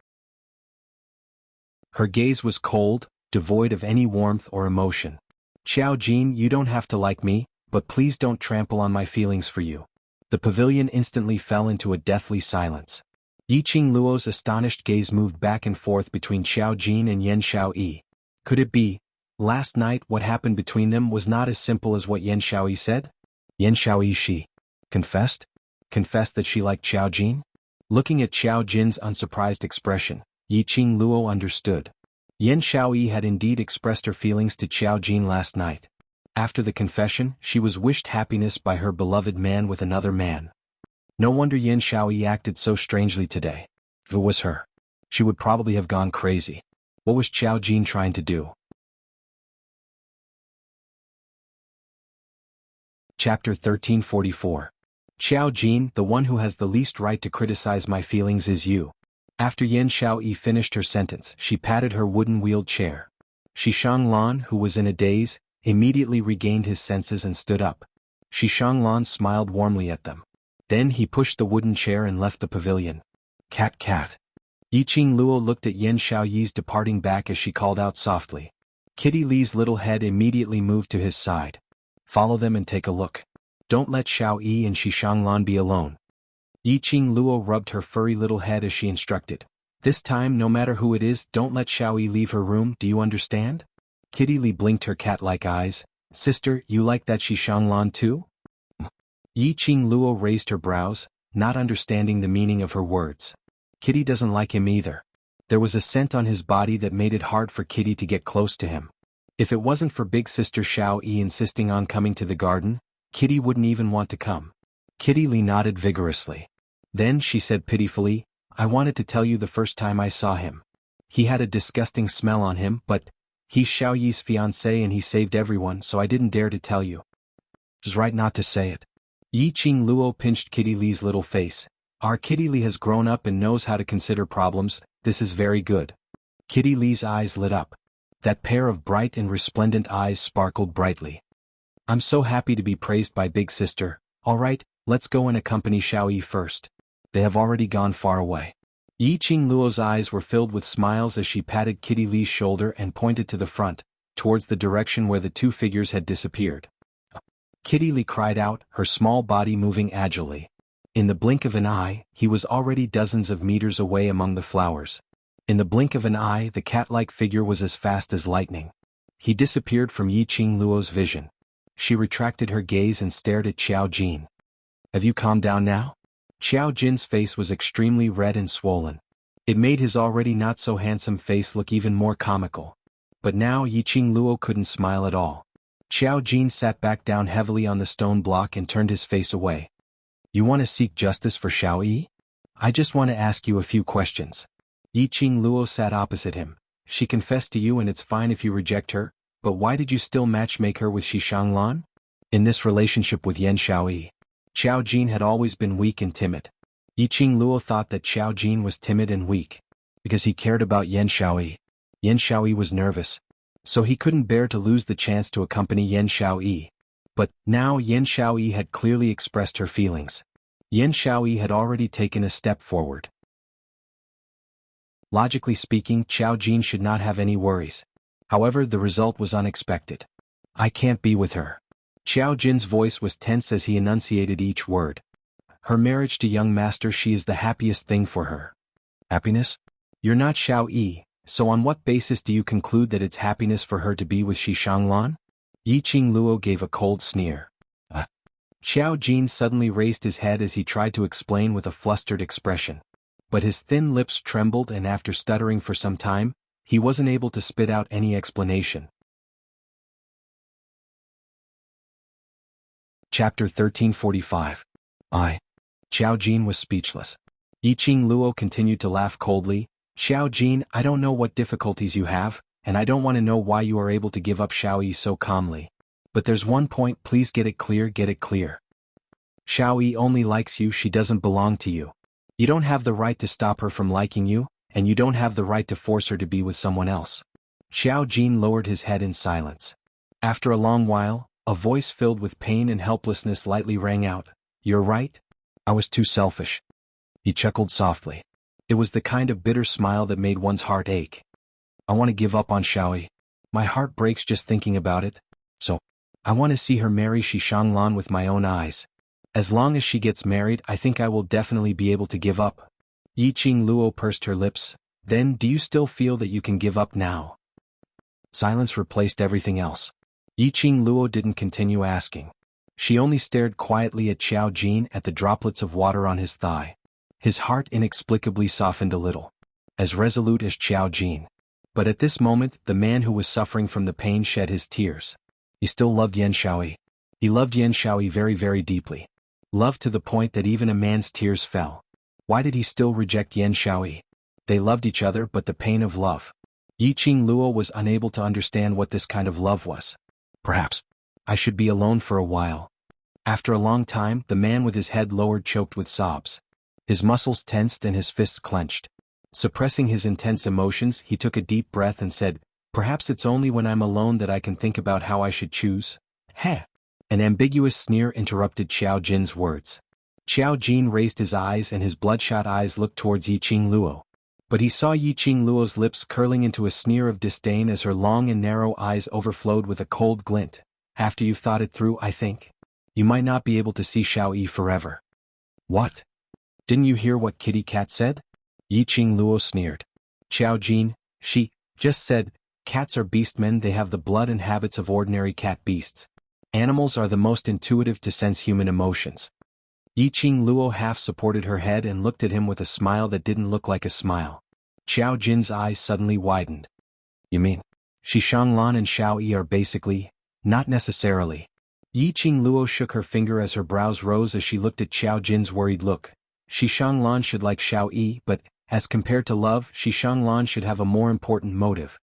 Her gaze was cold, devoid of any warmth or emotion. Xiao Jin, you don't have to like me, but please don't trample on my feelings for you. The pavilion instantly fell into a deathly silence. Yiqing Luo's astonished gaze moved back and forth between Xiao Jin and Yan Xiaoyi. Could it be? Last night what happened between them was not as simple as what Yan Xiaoyi said? Yan Xiaoyi she confessed? Confessed that she liked Xiao Jin? Looking at Xiao Jin's unsurprised expression, Yiqing Luo understood. Yan Xiaoyi had indeed expressed her feelings to Xiao Jin last night. After the confession, she was wished happiness by her beloved man with another man. No wonder Yin Xiaoyi acted so strangely today. If it was her, she would probably have gone crazy. What was Xiao Jin trying to do? Chapter 1344. Xiao Jin, the one who has the least right to criticize my feelings is you. After Yin Xiaoyi finished her sentence, she patted her wooden-wheeled chair. Xuanhuan, who was in a daze, immediately regained his senses and stood up. Xuanhuan smiled warmly at them. Then he pushed the wooden chair and left the pavilion. Cat cat. Yiqing Luo looked at Yin Xiaoyi's departing back as she called out softly. Kitty Li's little head immediately moved to his side. Follow them and take a look. Don't let Xiao Yi and Xuanhuan be alone. Yiqing Luo rubbed her furry little head as she instructed. This time, no matter who it is, don't let Xiao Yi leave her room, do you understand? Kitty Li blinked her cat-like eyes. Sister, you like that Xuanhuan too? Yiqing Luo raised her brows, not understanding the meaning of her words. Kitty doesn't like him either. There was a scent on his body that made it hard for Kitty to get close to him. If it wasn't for big sister Xiao Yi insisting on coming to the garden, Kitty wouldn't even want to come. Kitty Li nodded vigorously. Then she said pitifully, I wanted to tell you the first time I saw him. He had a disgusting smell on him, but he's Xiao Yi's fiancé and he saved everyone, so I didn't dare to tell you. It was right not to say it. Yiqing Luo pinched Kitty Li's little face. Our Kitty Li has grown up and knows how to consider problems, this is very good. Kitty Li's eyes lit up. That pair of bright and resplendent eyes sparkled brightly. I'm so happy to be praised by big sister. Alright, let's go and accompany Xiao Yi first. They have already gone far away. Yiqing Luo's eyes were filled with smiles as she patted Kitty Li's shoulder and pointed to the front, towards the direction where the two figures had disappeared. Kitty Li cried out, her small body moving agilely. In the blink of an eye, he was already dozens of meters away among the flowers. In the blink of an eye, the cat-like figure was as fast as lightning. He disappeared from Yiqing Luo's vision. She retracted her gaze and stared at Xiao Jin. Have you calmed down now? Xiao Jin's face was extremely red and swollen. It made his already not-so-handsome face look even more comical. But now Yiqing Luo couldn't smile at all. Xiao Jin sat back down heavily on the stone block and turned his face away. You want to seek justice for Xiao Yi? I just want to ask you a few questions. Yiqing Luo sat opposite him. She confessed to you and it's fine if you reject her, but why did you still matchmake her with Xuanhuan? In this relationship with Yin Xiaoyi, Xiao Jin had always been weak and timid. Yiqing Luo thought that Xiao Jin was timid and weak, because he cared about Yin Xiaoyi. Yin Xiaoyi was nervous, so he couldn't bear to lose the chance to accompany Yin Xiaoyi. But now Yin Xiaoyi had clearly expressed her feelings. Yin Xiaoyi had already taken a step forward. Logically speaking, Xiao Jin should not have any worries. However, the result was unexpected. I can't be with her. Xiao Jin's voice was tense as he enunciated each word. Her marriage to young master, she is the happiest thing for her. Happiness? You're not Xiao Yi, so on what basis do you conclude that it's happiness for her to be with Xuanhuan? Yiqing Luo gave a cold sneer. Xiao Jin suddenly raised his head as he tried to explain with a flustered expression. But his thin lips trembled and after stuttering for some time, he wasn't able to spit out any explanation. Chapter 1345. Xiao Jin was speechless. Yiqing Luo continued to laugh coldly. Xiao Jin, I don't know what difficulties you have, and I don't want to know why you are able to give up Xiao Yi so calmly. But there's one point, please get it clear, get it clear. Xiao Yi only likes you, she doesn't belong to you. You don't have the right to stop her from liking you, and you don't have the right to force her to be with someone else. Xiao Jin lowered his head in silence. After a long while, a voice filled with pain and helplessness lightly rang out. You're right. I was too selfish. He chuckled softly. It was the kind of bitter smile that made one's heart ache. I want to give up on Xiao Yi. My heart breaks just thinking about it. So, I want to see her marry Xuanhuan with my own eyes. As long as she gets married, I think I will definitely be able to give up. Yiqing Luo pursed her lips. Then, do you still feel that you can give up now? Silence replaced everything else. Yiqing Luo didn't continue asking. She only stared quietly at Xiao Jin at the droplets of water on his thigh. His heart inexplicably softened a little. As resolute as Xiao Jin. But at this moment, the man who was suffering from the pain shed his tears. He still loved Xianxia. He loved Xianxia very very deeply. Loved to the point that even a man's tears fell. Why did he still reject Xianxia? They loved each other, but the pain of love. Yiqing Luo was unable to understand what this kind of love was. Perhaps I should be alone for a while. After a long time, the man with his head lowered choked with sobs. His muscles tensed and his fists clenched. Suppressing his intense emotions, he took a deep breath and said, "Perhaps it's only when I'm alone that I can think about how I should choose." Heh! An ambiguous sneer interrupted Xiao Jin's words. Xiao Jin raised his eyes and his bloodshot eyes looked towards Yiqing Luo. But he saw Yiqing Luo's lips curling into a sneer of disdain as her long and narrow eyes overflowed with a cold glint. "After you've thought it through, I think. You might not be able to see Xiao Yi forever." "What? Didn't you hear what Kitty Cat said?" Yiqing Luo sneered. "Xiao Jin, she just said, cats are beastmen, they have the blood and habits of ordinary cat beasts. Animals are the most intuitive to sense human emotions." Yiqing Luo half supported her head and looked at him with a smile that didn't look like a smile. Xiao Jin's eyes suddenly widened. "You mean, Xuanhuan and Xiao Yi are basically, not necessarily." Yiqing Luo shook her finger as her brows rose as she looked at Xiao Jin's worried look. Xuanhuan should like Xiao Yi, but, as compared to love, Xuanhuan should have a more important motive.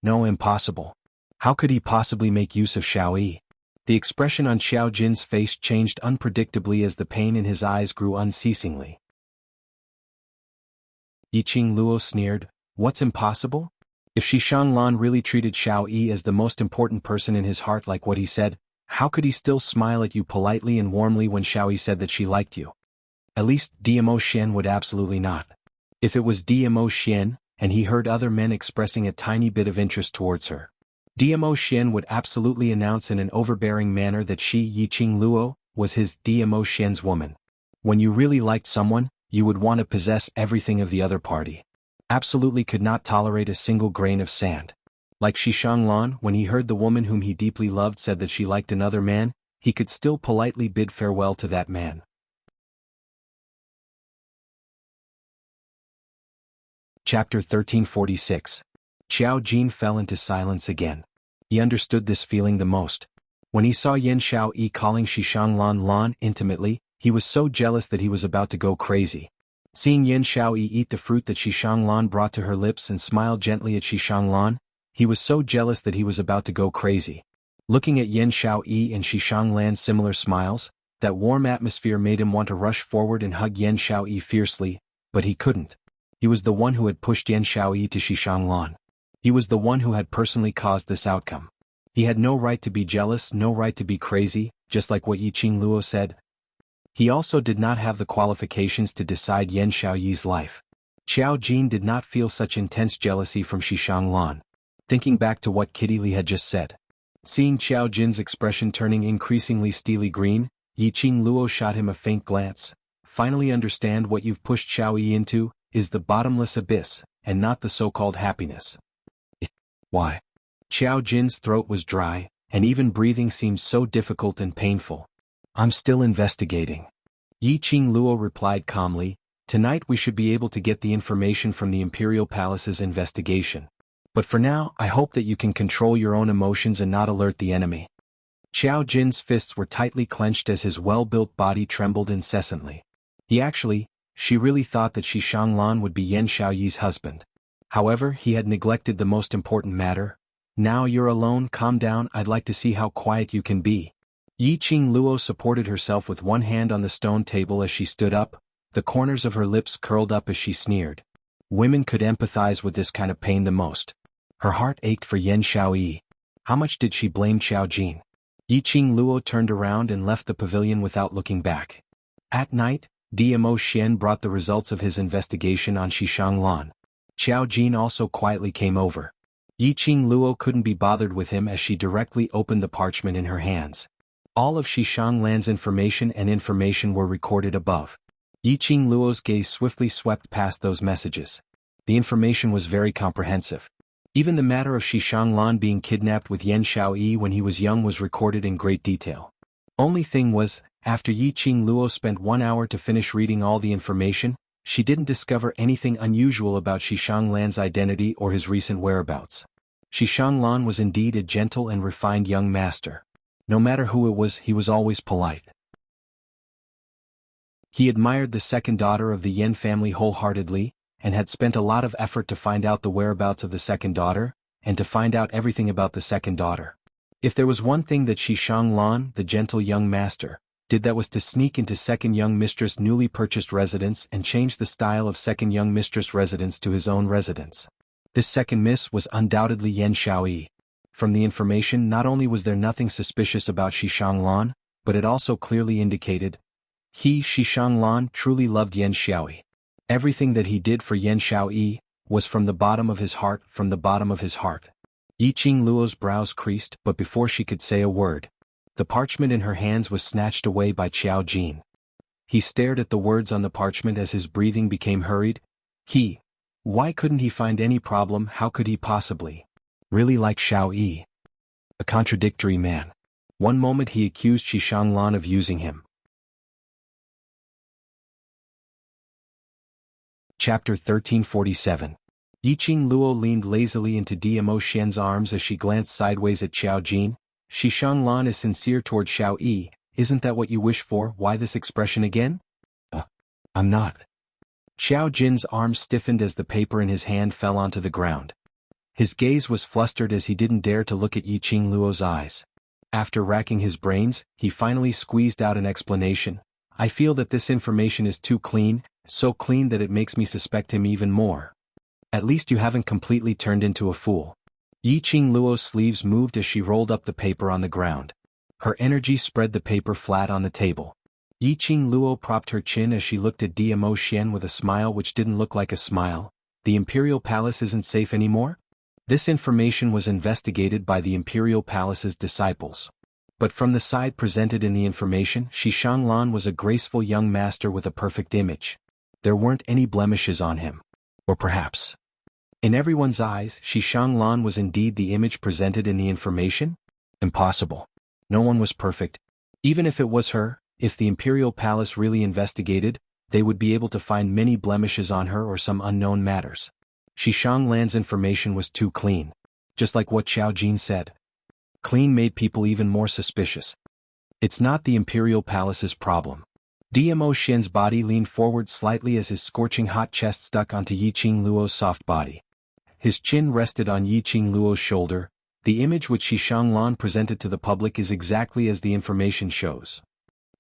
No, impossible. How could he possibly make use of Xiao Yi? The expression on Xiao Jin's face changed unpredictably as the pain in his eyes grew unceasingly. Yiqing Luo sneered, "What's impossible? If Xuanhuan really treated Xiao Yi as the most important person in his heart like what he said, how could he still smile at you politely and warmly when Xiao Yi said that she liked you? At least Dmo Xian would absolutely not. If it was Dmo Xian, and he heard other men expressing a tiny bit of interest towards her, Dmo Xian would absolutely announce in an overbearing manner that she, Yiqing Luo, was his Dmo Xian's woman. When you really liked someone, you would want to possess everything of the other party. Absolutely could not tolerate a single grain of sand. Like Xuanhuan, when he heard the woman whom he deeply loved said that she liked another man, he could still politely bid farewell to that man. Chapter 1346. Xiao Jin fell into silence again. He understood this feeling the most. When he saw Xiao Yi calling Xuanhuan intimately, he was so jealous that he was about to go crazy. Seeing Xiao Yi eat the fruit that Xuanhuan brought to her lips and smile gently at Xuanhuan, he was so jealous that he was about to go crazy. Looking at Xiao Yi and Xuanhuan's similar smiles, that warm atmosphere made him want to rush forward and hug Xiao Yi fiercely, but he couldn't. He was the one who had pushed Xiao Yi to Xuanhuan. He was the one who had personally caused this outcome. He had no right to be jealous, no right to be crazy, just like what Yiqing Luo said. He also did not have the qualifications to decide Xiao Yi's life. Xiao Jin did not feel such intense jealousy from Xuanhuan. Thinking back to what Kitty Li had just said. Seeing Xiao Jin's expression turning increasingly steely green, Yiqing Luo shot him a faint glance. "Finally understand what you've pushed Xiao Yi into, is the bottomless abyss, and not the so-called happiness." "Why?" Xiao Jin's throat was dry, and even breathing seemed so difficult and painful. "I'm still investigating." Yiqing Luo replied calmly, "Tonight we should be able to get the information from the Imperial Palace's investigation. But for now, I hope that you can control your own emotions and not alert the enemy." Xiao Jin's fists were tightly clenched as his well-built body trembled incessantly. She really thought that Xuanhuan would be Xiao Yi's husband. However, he had neglected the most important matter. "Now you're alone, calm down, I'd like to see how quiet you can be." Yiqing Luo supported herself with one hand on the stone table as she stood up, the corners of her lips curled up as she sneered. Women could empathize with this kind of pain the most. Her heart ached for Xiao Yi. How much did she blame Xiao Jin? Yiqing Luo turned around and left the pavilion without looking back. At night, Dmo Xian brought the results of his investigation on Xuanhuan. Xiao Jin also quietly came over. Yiqing Luo couldn't be bothered with him as she directly opened the parchment in her hands. All of Xuanhuan's information were recorded above. Yiqing Luo's gaze swiftly swept past those messages. The information was very comprehensive. Even the matter of Xuanhuan being kidnapped with Xiao Yi when he was young was recorded in great detail. Only thing was, after Yiqing Luo spent 1 hour to finish reading all the information, she didn't discover anything unusual about Xuanhuan's identity or his recent whereabouts. Xuanhuan was indeed a gentle and refined young master. No matter who it was, he was always polite. He admired the second daughter of the Yan family wholeheartedly, and had spent a lot of effort to find out the whereabouts of the second daughter, and to find out everything about the second daughter. If there was one thing that Xuanhuan, the gentle young master, did, that was to sneak into second young mistress' newly purchased residence and change the style of second young mistress' residence to his own residence. This second miss was undoubtedly Xianxia. From the information, not only was there nothing suspicious about Xuanhuan, but it also clearly indicated Xuanhuan truly loved Xianxia. Everything that he did for Xianxia was from the bottom of his heart, from the bottom of his heart. Yiqing Luo's brows creased, but before she could say a word, the parchment in her hands was snatched away by Qiao Jin. He stared at the words on the parchment as his breathing became hurried. Why couldn't he find any problem? How could he possibly really like Xiao Yi? A contradictory man. One moment he accused Xuanhuan of using him. Chapter 1347. Yiqing Luo leaned lazily into Dmo Xian's arms as she glanced sideways at Qiao Jin. Xuanhuan is sincere toward Xiao Yi, isn't that what you wish for? Why this expression again? I'm not. Qiao Jin's arm stiffened as the paper in his hand fell onto the ground. His gaze was flustered as he didn't dare to look at Yiqing Luo's eyes. After racking his brains, he finally squeezed out an explanation. I feel that this information is too clean, so clean that it makes me suspect him even more. At least you haven't completely turned into a fool. Yiqing Luo's sleeves moved as she rolled up the paper on the ground. Her energy spread the paper flat on the table. Yiqing Luo propped her chin as she looked at Dmo Xian with a smile which didn't look like a smile. The Imperial Palace isn't safe anymore? This information was investigated by the Imperial Palace's disciples. But from the side presented in the information, Xuanhuan was a graceful young master with a perfect image. There weren't any blemishes on him. Or perhaps, in everyone's eyes, Xuanhuan was indeed the image presented in the information? Impossible. No one was perfect. Even if it was her, if the Imperial Palace really investigated, they would be able to find many blemishes on her or some unknown matters. Xuanhuan's information was too clean. Just like what Qiao Jin said. Clean made people even more suspicious. It's not the Imperial Palace's problem. Dmo Xian's body leaned forward slightly as his scorching hot chest stuck onto Yiqing Luo's soft body. His chin rested on Yiqing Luo's shoulder. The image which Xuanhuan presented to the public is exactly as the information shows.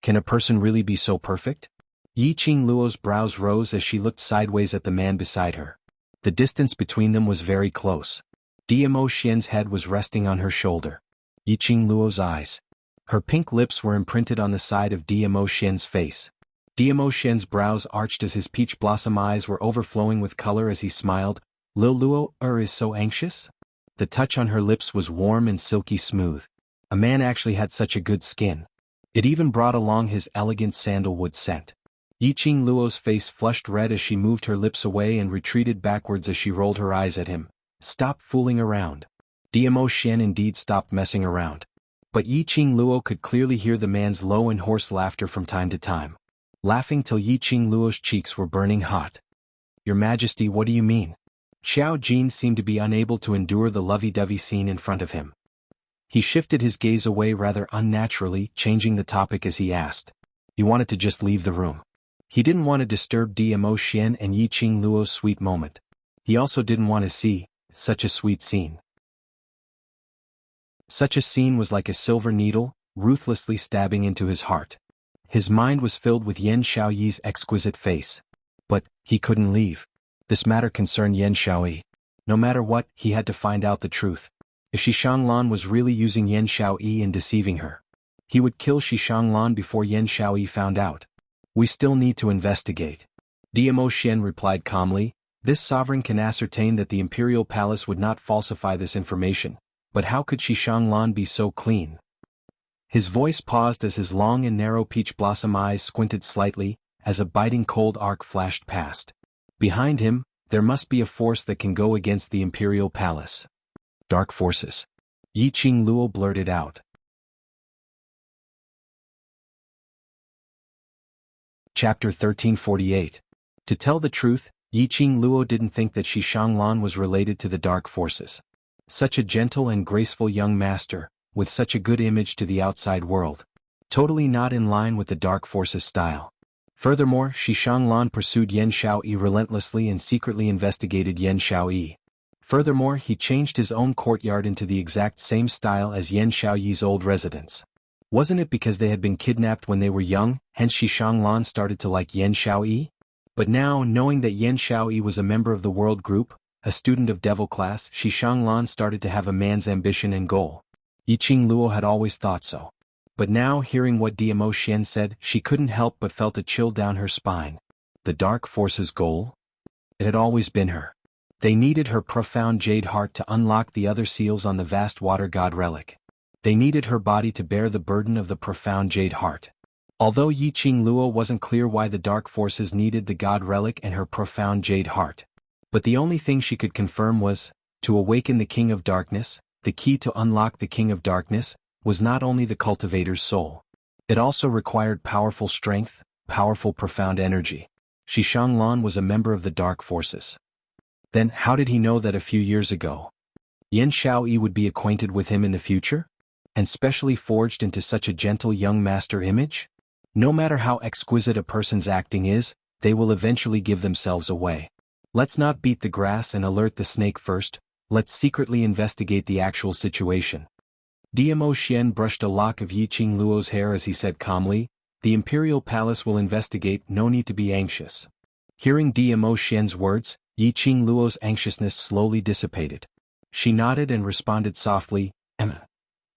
Can a person really be so perfect? Yiqing Luo's brows rose as she looked sideways at the man beside her. The distance between them was very close. Dmo Xian's head was resting on her shoulder. Yiqing Luo's eyes. Her pink lips were imprinted on the side of Dmo Xian's face. Dmo Xian's brows arched as his peach blossom eyes were overflowing with color as he smiled. Lil Luo is so anxious? The touch on her lips was warm and silky smooth. A man actually had such a good skin. It even brought along his elegant sandalwood scent. Yiqing Luo's face flushed red as she moved her lips away and retreated backwards as she rolled her eyes at him. Stop fooling around. Dmo Xian indeed stopped messing around. But Yiqing Luo could clearly hear the man's low and hoarse laughter from time to time. Laughing till Yiqing Luo's cheeks were burning hot. Your Majesty, what do you mean? Qiao Jin seemed to be unable to endure the lovey-dovey scene in front of him. He shifted his gaze away rather unnaturally, changing the topic as he asked. He wanted to just leave the room. He didn't want to disturb Dmo Xian and Yiqing Luo's sweet moment. He also didn't want to see such a sweet scene. Such a scene was like a silver needle, ruthlessly stabbing into his heart. His mind was filled with Yan Xiaoyi's exquisite face. But he couldn't leave. This matter concerned Yan Xiaoyi. No matter what, he had to find out the truth. If Xuanhuan was really using Yan Xiaoyi and deceiving her, he would kill Xuanhuan before Yan Xiaoyi found out. We still need to investigate. Dmo Xian replied calmly. This sovereign can ascertain that the Imperial Palace would not falsify this information, but how could Xuanhuan be so clean? His voice paused as his long and narrow peach blossom eyes squinted slightly, as a biting cold arc flashed past. Behind him, there must be a force that can go against the Imperial Palace. Dark forces. Yiqing Luo blurted out. Chapter 1348. To tell the truth, Yiqing Luo didn't think that Xuanhuan was related to the dark forces. Such a gentle and graceful young master, with such a good image to the outside world. Totally not in line with the dark forces style. Furthermore, Xuanhuan pursued Yan Xiaoyi relentlessly and secretly investigated Yan Xiaoyi. Furthermore, he changed his own courtyard into the exact same style as Yan Xiaoyi's old residence. Wasn't it because they had been kidnapped when they were young, hence Xuanhuan started to like Yan Xiaoyi? But now, knowing that Yan Xiaoyi was a member of the world group, a student of devil class, Xuanhuan started to have a man's ambition and goal. Yiqing Luo had always thought so. But now, hearing what Diamo Xian said, she couldn't help but felt a chill down her spine. The dark force's goal? It had always been her. They needed her profound jade heart to unlock the other seals on the vast water god relic. They needed her body to bear the burden of the profound jade heart. Although Yiqing Luo wasn't clear why the dark forces needed the god relic and her profound jade heart. But the only thing she could confirm was, to awaken the king of darkness, the key to unlock the king of darkness, was not only the cultivator's soul. It also required powerful strength, powerful profound energy. Xuanhuan was a member of the dark forces. Then, how did he know that a few years ago, Yan Xiaoyi would be acquainted with him in the future? And specially forged into such a gentle young master image? No matter how exquisite a person's acting is, they will eventually give themselves away. Let's not beat the grass and alert the snake first, let's secretly investigate the actual situation. Diamo Xian brushed a lock of Yiqing Luo's hair as he said calmly, "The Imperial Palace will investigate, no need to be anxious." Hearing Diamo Xian's words, Yiqing Luo's anxiousness slowly dissipated. She nodded and responded softly, "Emma."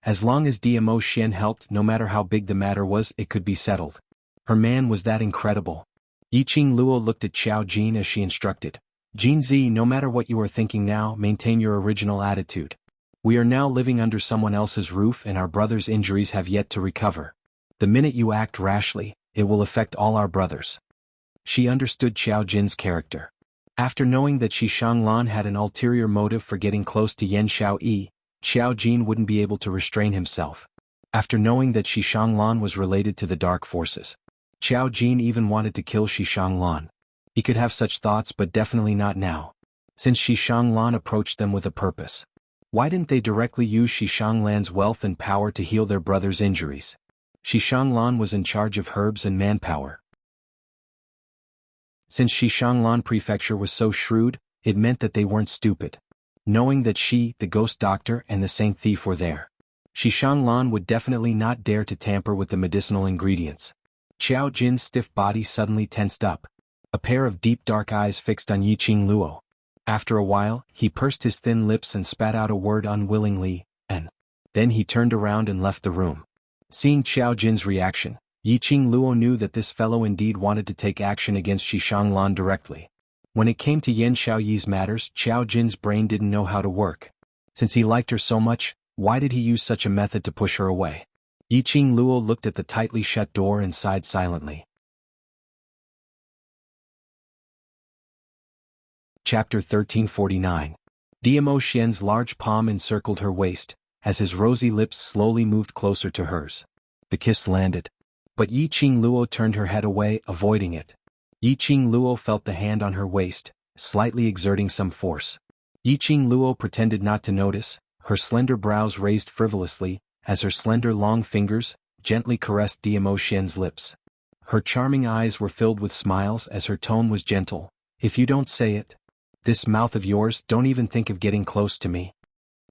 As long as Diamo Xian helped, no matter how big the matter was, it could be settled. Her man was that incredible. Yiqing Luo looked at Xiao Jin as she instructed. "Jinzi, no matter what you are thinking now, maintain your original attitude. We are now living under someone else's roof and our brother's injuries have yet to recover. The minute you act rashly, it will affect all our brothers." She understood Xiao Jin's character. After knowing that Xuanhuan had an ulterior motive for getting close to Yan Xiaoyi, Xiao Jin wouldn't be able to restrain himself. After knowing that Xuanhuan was related to the dark forces, Xiao Jin even wanted to kill Xuanhuan. He could have such thoughts but definitely not now. Since Xuanhuan approached them with a purpose. Why didn't they directly use Xuanhuan's wealth and power to heal their brother's injuries? Xuanhuan was in charge of herbs and manpower. Since Xuanhuan Prefecture was so shrewd, it meant that they weren't stupid. Knowing that she, the ghost doctor and the saint thief were there, Xuanhuan would definitely not dare to tamper with the medicinal ingredients. Xiao Jin's stiff body suddenly tensed up. A pair of deep dark eyes fixed on Yiqing Luo. After a while, he pursed his thin lips and spat out a word unwillingly, and then he turned around and left the room. Seeing Xiao Jin's reaction, Yiqing Luo knew that this fellow indeed wanted to take action against Xuanhuan directly. When it came to Yan Xiaoyi's matters, Xiao Jin's brain didn't know how to work. Since he liked her so much, why did he use such a method to push her away? Yiqing Luo looked at the tightly shut door and sighed silently. Chapter 1349. Diamo Xian's large palm encircled her waist, as his rosy lips slowly moved closer to hers. The kiss landed. But Yiqing Luo turned her head away, avoiding it. Yiqing Luo felt the hand on her waist, slightly exerting some force. Yiqing Luo pretended not to notice, her slender brows raised frivolously, as her slender long fingers gently caressed Diamo Xian's lips. Her charming eyes were filled with smiles as her tone was gentle. "If you don't say it, this mouth of yours, don't even think of getting close to me."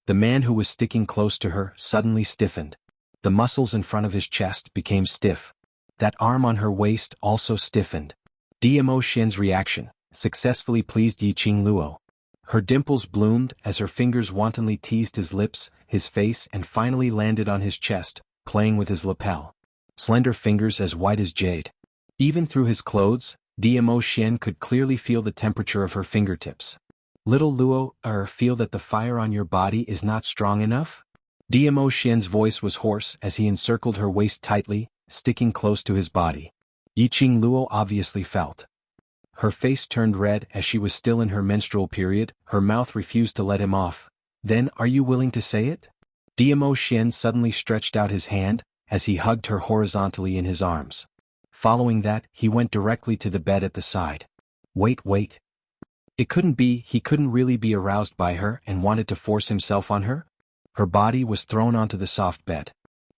The man who was sticking close to her suddenly stiffened. The muscles in front of his chest became stiff. That arm on her waist also stiffened. Diamo Xian's reaction successfully pleased Yiqing Luo. Her dimples bloomed as her fingers wantonly teased his lips, his face, and finally landed on his chest, playing with his lapel. Slender fingers as white as jade. Even through his clothes, Diamo Xian could clearly feel the temperature of her fingertips. "Little Luo, feel that the fire on your body is not strong enough?" Diamo Xian's voice was hoarse as he encircled her waist tightly, sticking close to his body. Yiqing Luo obviously felt. Her face turned red as she was still in her menstrual period, her mouth refused to let him off. "Then, are you willing to say it?" Diamo Xian suddenly stretched out his hand, as he hugged her horizontally in his arms. Following that, he went directly to the bed at the side. Wait. It couldn't be he couldn't really be aroused by her and wanted to force himself on her? Her body was thrown onto the soft bed.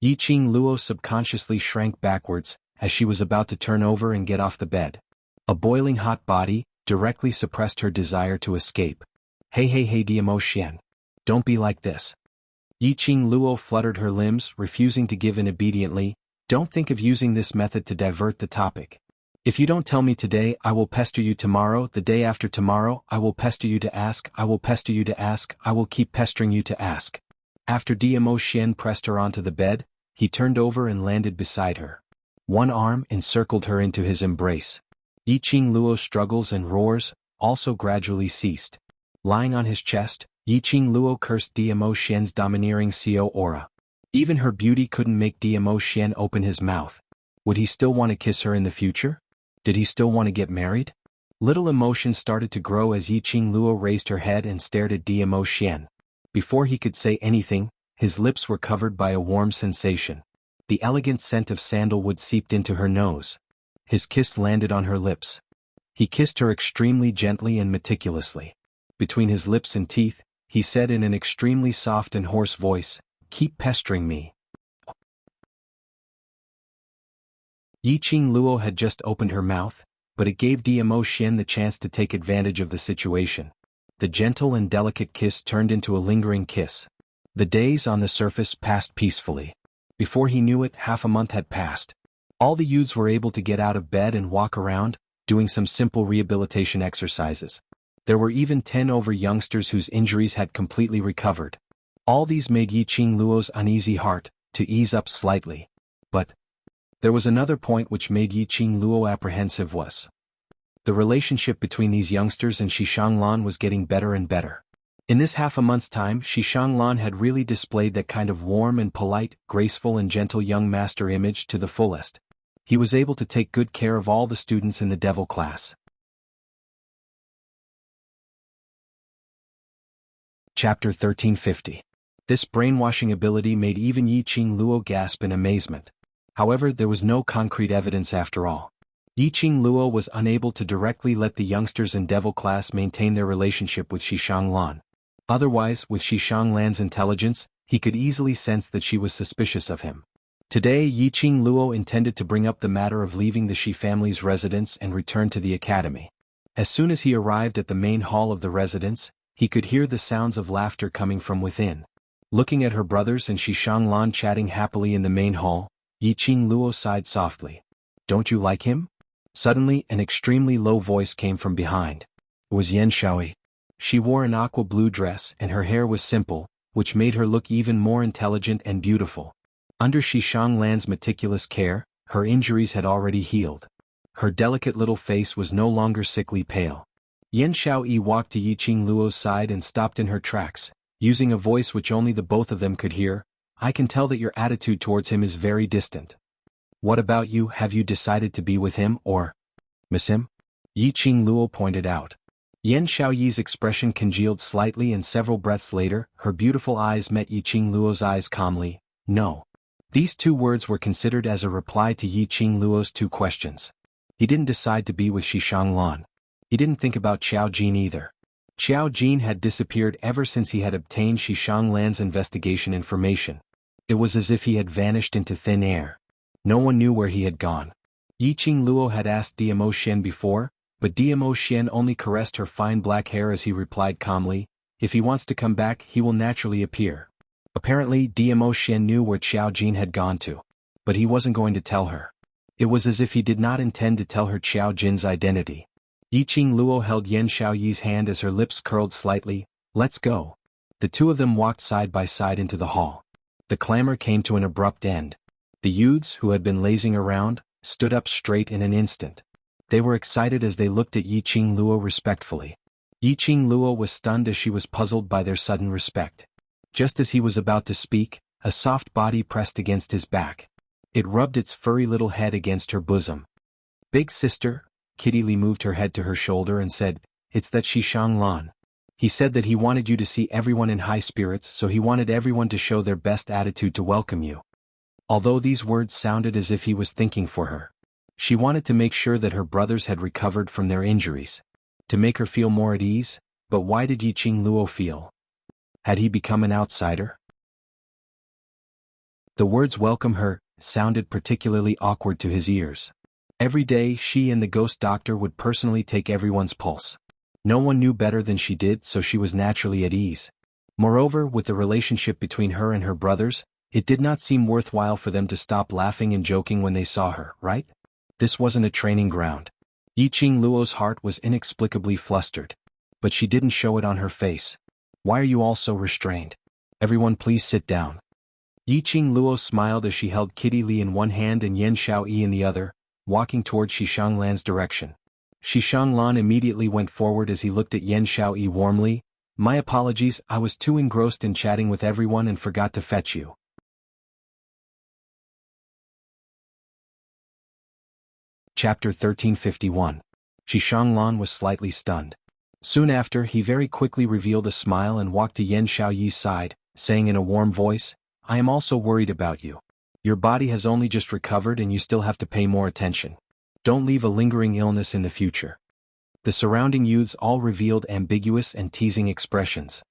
Yiqing Luo subconsciously shrank backwards as she was about to turn over and get off the bed. A boiling hot body directly suppressed her desire to escape. Hey Diamo-xian. Don't be like this. Yiqing Luo fluttered her limbs, refusing to give in obediently. Don't think of using this method to divert the topic. If you don't tell me today, I will pester you tomorrow, the day after tomorrow, I will pester you to ask, I will pester you to ask, I will keep pestering you to ask. After Diamo-xian pressed her onto the bed, he turned over and landed beside her. One arm encircled her into his embrace. Yiqing Luo's struggles and roars also gradually ceased. Lying on his chest, Yiqing Luo cursed Diamo-xian's domineering Xiao aura. Even her beauty couldn't make Diamo-xian open his mouth. Would he still want to kiss her in the future? Did he still want to get married? Little emotion started to grow as Yiqing Luo raised her head and stared at Diamo-xian. Before he could say anything, his lips were covered by a warm sensation. The elegant scent of sandalwood seeped into her nose. His kiss landed on her lips. He kissed her extremely gently and meticulously. Between his lips and teeth, he said in an extremely soft and hoarse voice, "Keep pestering me." Yiqing Luo had just opened her mouth, but it gave Diamo-xian the chance to take advantage of the situation. The gentle and delicate kiss turned into a lingering kiss. The days on the surface passed peacefully. Before he knew it, half a month had passed. All the youths were able to get out of bed and walk around, doing some simple rehabilitation exercises. There were even 10 over youngsters whose injuries had completely recovered. All these made Yiqing Luo's uneasy heart to ease up slightly. But there was another point which made Yiqing Luo apprehensive was the relationship between these youngsters and Xuanhuan was getting better and better. In this half a month's time, Xuanhuan had really displayed that kind of warm and polite, graceful and gentle young master image to the fullest. He was able to take good care of all the students in the devil class. Chapter 1350. This brainwashing ability made even Yiqing Luo gasp in amazement. However, there was no concrete evidence after all. Yiqing Luo was unable to directly let the youngsters in devil class maintain their relationship with Xuanhuan. Otherwise, with Xuanhuan's intelligence, he could easily sense that she was suspicious of him. Today, Yiqing Luo intended to bring up the matter of leaving the Shi family's residence and return to the academy. As soon as he arrived at the main hall of the residence, he could hear the sounds of laughter coming from within. Looking at her brothers and Xuanhuan chatting happily in the main hall, Yiqing Luo sighed softly. "Don't you like him?" Suddenly, an extremely low voice came from behind. It was Xianxia. She wore an aqua blue dress and her hair was simple, which made her look even more intelligent and beautiful. Under Xuanhuan's meticulous care, her injuries had already healed. Her delicate little face was no longer sickly pale. Xianxia walked to Yiqing Luo's side and stopped in her tracks, using a voice which only the both of them could hear. "I can tell that your attitude towards him is very distant. What about you? Have you decided to be with him or miss him?" Yiqing Luo pointed out. Xianxia's expression congealed slightly and several breaths later, her beautiful eyes met Yiqing Luo's eyes calmly. "No." These two words were considered as a reply to Yiqing Luo's two questions. He didn't decide to be with Xuanhuan. He didn't think about Xiao Jin either. Xiao Jin had disappeared ever since he had obtained Xuanhuan's investigation information. It was as if he had vanished into thin air. No one knew where he had gone. Yiqing Luo had asked Diamo-xian before, but Diamo-xian only caressed her fine black hair as he replied calmly, "If he wants to come back, he will naturally appear." Apparently, Diamo-xian knew where Xiao Jin had gone to. But he wasn't going to tell her. It was as if he did not intend to tell her Xiao Jin's identity. Yiqing Luo held Xianxia's hand as her lips curled slightly. "Let's go." The two of them walked side by side into the hall. The clamor came to an abrupt end. The youths, who had been lazing around, stood up straight in an instant. They were excited as they looked at Yiqing Luo respectfully. Yiqing Luo was stunned as she was puzzled by their sudden respect. Just as he was about to speak, a soft body pressed against his back. It rubbed its furry little head against her bosom. "Big sister," Kitty Lee moved her head to her shoulder and said, "It's that Xuanhuan. He said that he wanted you to see everyone in high spirits, so he wanted everyone to show their best attitude to welcome you." Although these words sounded as if he was thinking for her, she wanted to make sure that her brothers had recovered from their injuries. To make her feel more at ease? But why did Yiqing Luo feel? Had he become an outsider? The words "welcome her" sounded particularly awkward to his ears. Every day she and the ghost doctor would personally take everyone's pulse. No one knew better than she did, so she was naturally at ease. Moreover, with the relationship between her and her brothers, it did not seem worthwhile for them to stop laughing and joking when they saw her, right? This wasn't a training ground. Yiqing Luo's heart was inexplicably flustered. But she didn't show it on her face. Why are you all so restrained? Everyone please sit down. Yiqing Luo smiled as she held Kitty Li in one hand and Yan Xiaoyi in the other, walking toward Xishanglan's direction. Xishanglan immediately went forward as he looked at Yan Xiaoyi warmly. My apologies, I was too engrossed in chatting with everyone and forgot to fetch you. Chapter 1351. Xishanglan was slightly stunned. Soon after, he very quickly revealed a smile and walked to Yan Xiaoyi's side, saying in a warm voice, I am also worried about you. Your body has only just recovered and you still have to pay more attention. Don't leave a lingering illness in the future. The surrounding youths all revealed ambiguous and teasing expressions.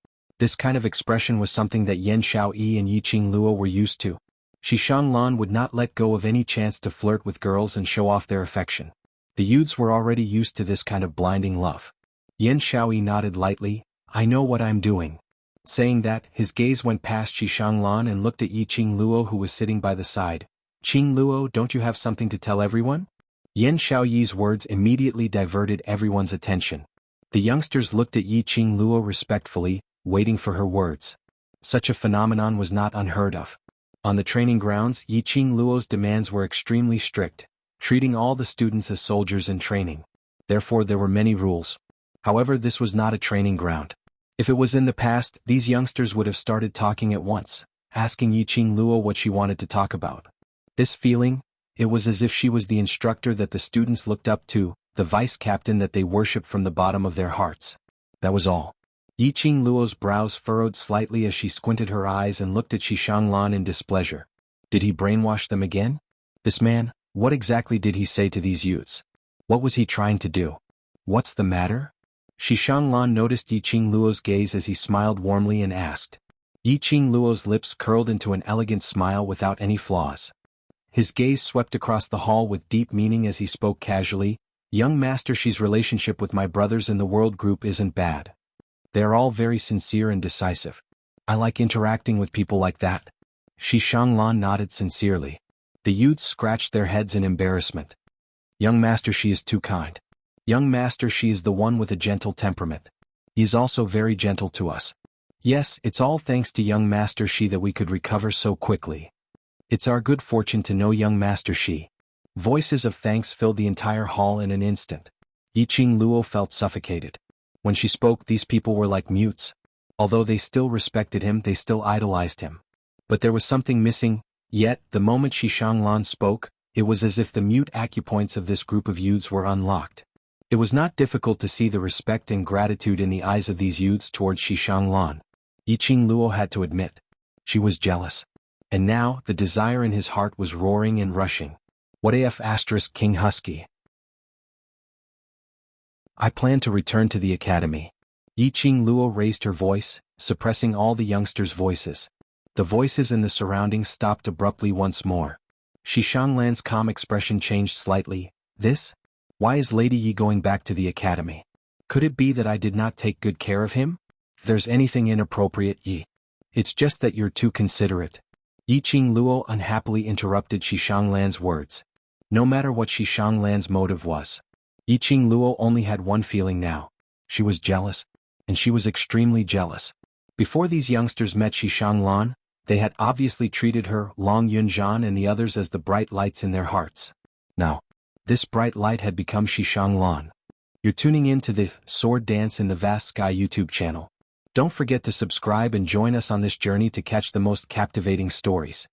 This kind of expression was something that Yan Xiaoyi and Yiqing Luo were used to. Xishanglan would not let go of any chance to flirt with girls and show off their affection. The youths were already used to this kind of blinding love. Yan Xiaoyi nodded lightly, I know what I'm doing. Saying that, his gaze went past Xishanglan and looked at Yiqing Luo who was sitting by the side. Qing Luo, don't you have something to tell everyone? Yan Xiaoyi's words immediately diverted everyone's attention. The youngsters looked at Yiqing Luo respectfully, waiting for her words. Such a phenomenon was not unheard of. On the training grounds, Yiqing Luo's demands were extremely strict, treating all the students as soldiers in training. Therefore there were many rules. However, this was not a training ground. If it was in the past, these youngsters would have started talking at once, asking Yiqing Luo what she wanted to talk about. This feeling, it was as if she was the instructor that the students looked up to, the vice captain that they worshipped from the bottom of their hearts. That was all. Yiqing Luo's brows furrowed slightly as she squinted her eyes and looked at Xishanglan in displeasure. Did he brainwash them again? This man, what exactly did he say to these youths? What was he trying to do? What's the matter? Xishanglan noticed Yiqing Luo's gaze as he smiled warmly and asked. Yiqing Luo's lips curled into an elegant smile without any flaws. His gaze swept across the hall with deep meaning as he spoke casually, Young Master Shi's relationship with my brothers in the world group isn't bad. They are all very sincere and decisive. I like interacting with people like that. Xishanglan nodded sincerely. The youths scratched their heads in embarrassment. Young Master Shi is too kind. Young Master Shi is the one with a gentle temperament. He is also very gentle to us. Yes, it's all thanks to young Master Shi that we could recover so quickly. It's our good fortune to know young Master Shi. Voices of thanks filled the entire hall in an instant. Yiqing Luo felt suffocated. When she spoke, these people were like mutes. Although they still respected him, they still idolized him. But there was something missing, yet, the moment Xishanglan spoke, it was as if the mute acupoints of this group of youths were unlocked. It was not difficult to see the respect and gratitude in the eyes of these youths towards Xishanglan. Yiqing Luo had to admit. She was jealous. And now, the desire in his heart was roaring and rushing. What if King Husky? I plan to return to the academy. Yiqing Luo raised her voice, suppressing all the youngsters' voices. The voices in the surroundings stopped abruptly once more. Xishanglan's calm expression changed slightly. This? Why is Lady Yi going back to the academy? Could it be that I did not take good care of him? If there's anything inappropriate, Yi. It's just that you're too considerate. Yiqing Luo unhappily interrupted Xishanglan's words. No matter what Xishanglan's motive was, Yiqing Luo only had one feeling now. She was jealous. And she was extremely jealous. Before these youngsters met Xishanglan, they had obviously treated her, Long Yunzhan and the others as the bright lights in their hearts. Now, this bright light had become Xishanglan. You're tuning in to the Sword Dance in the Vast Sky YouTube channel. Don't forget to subscribe and join us on this journey to catch the most captivating stories.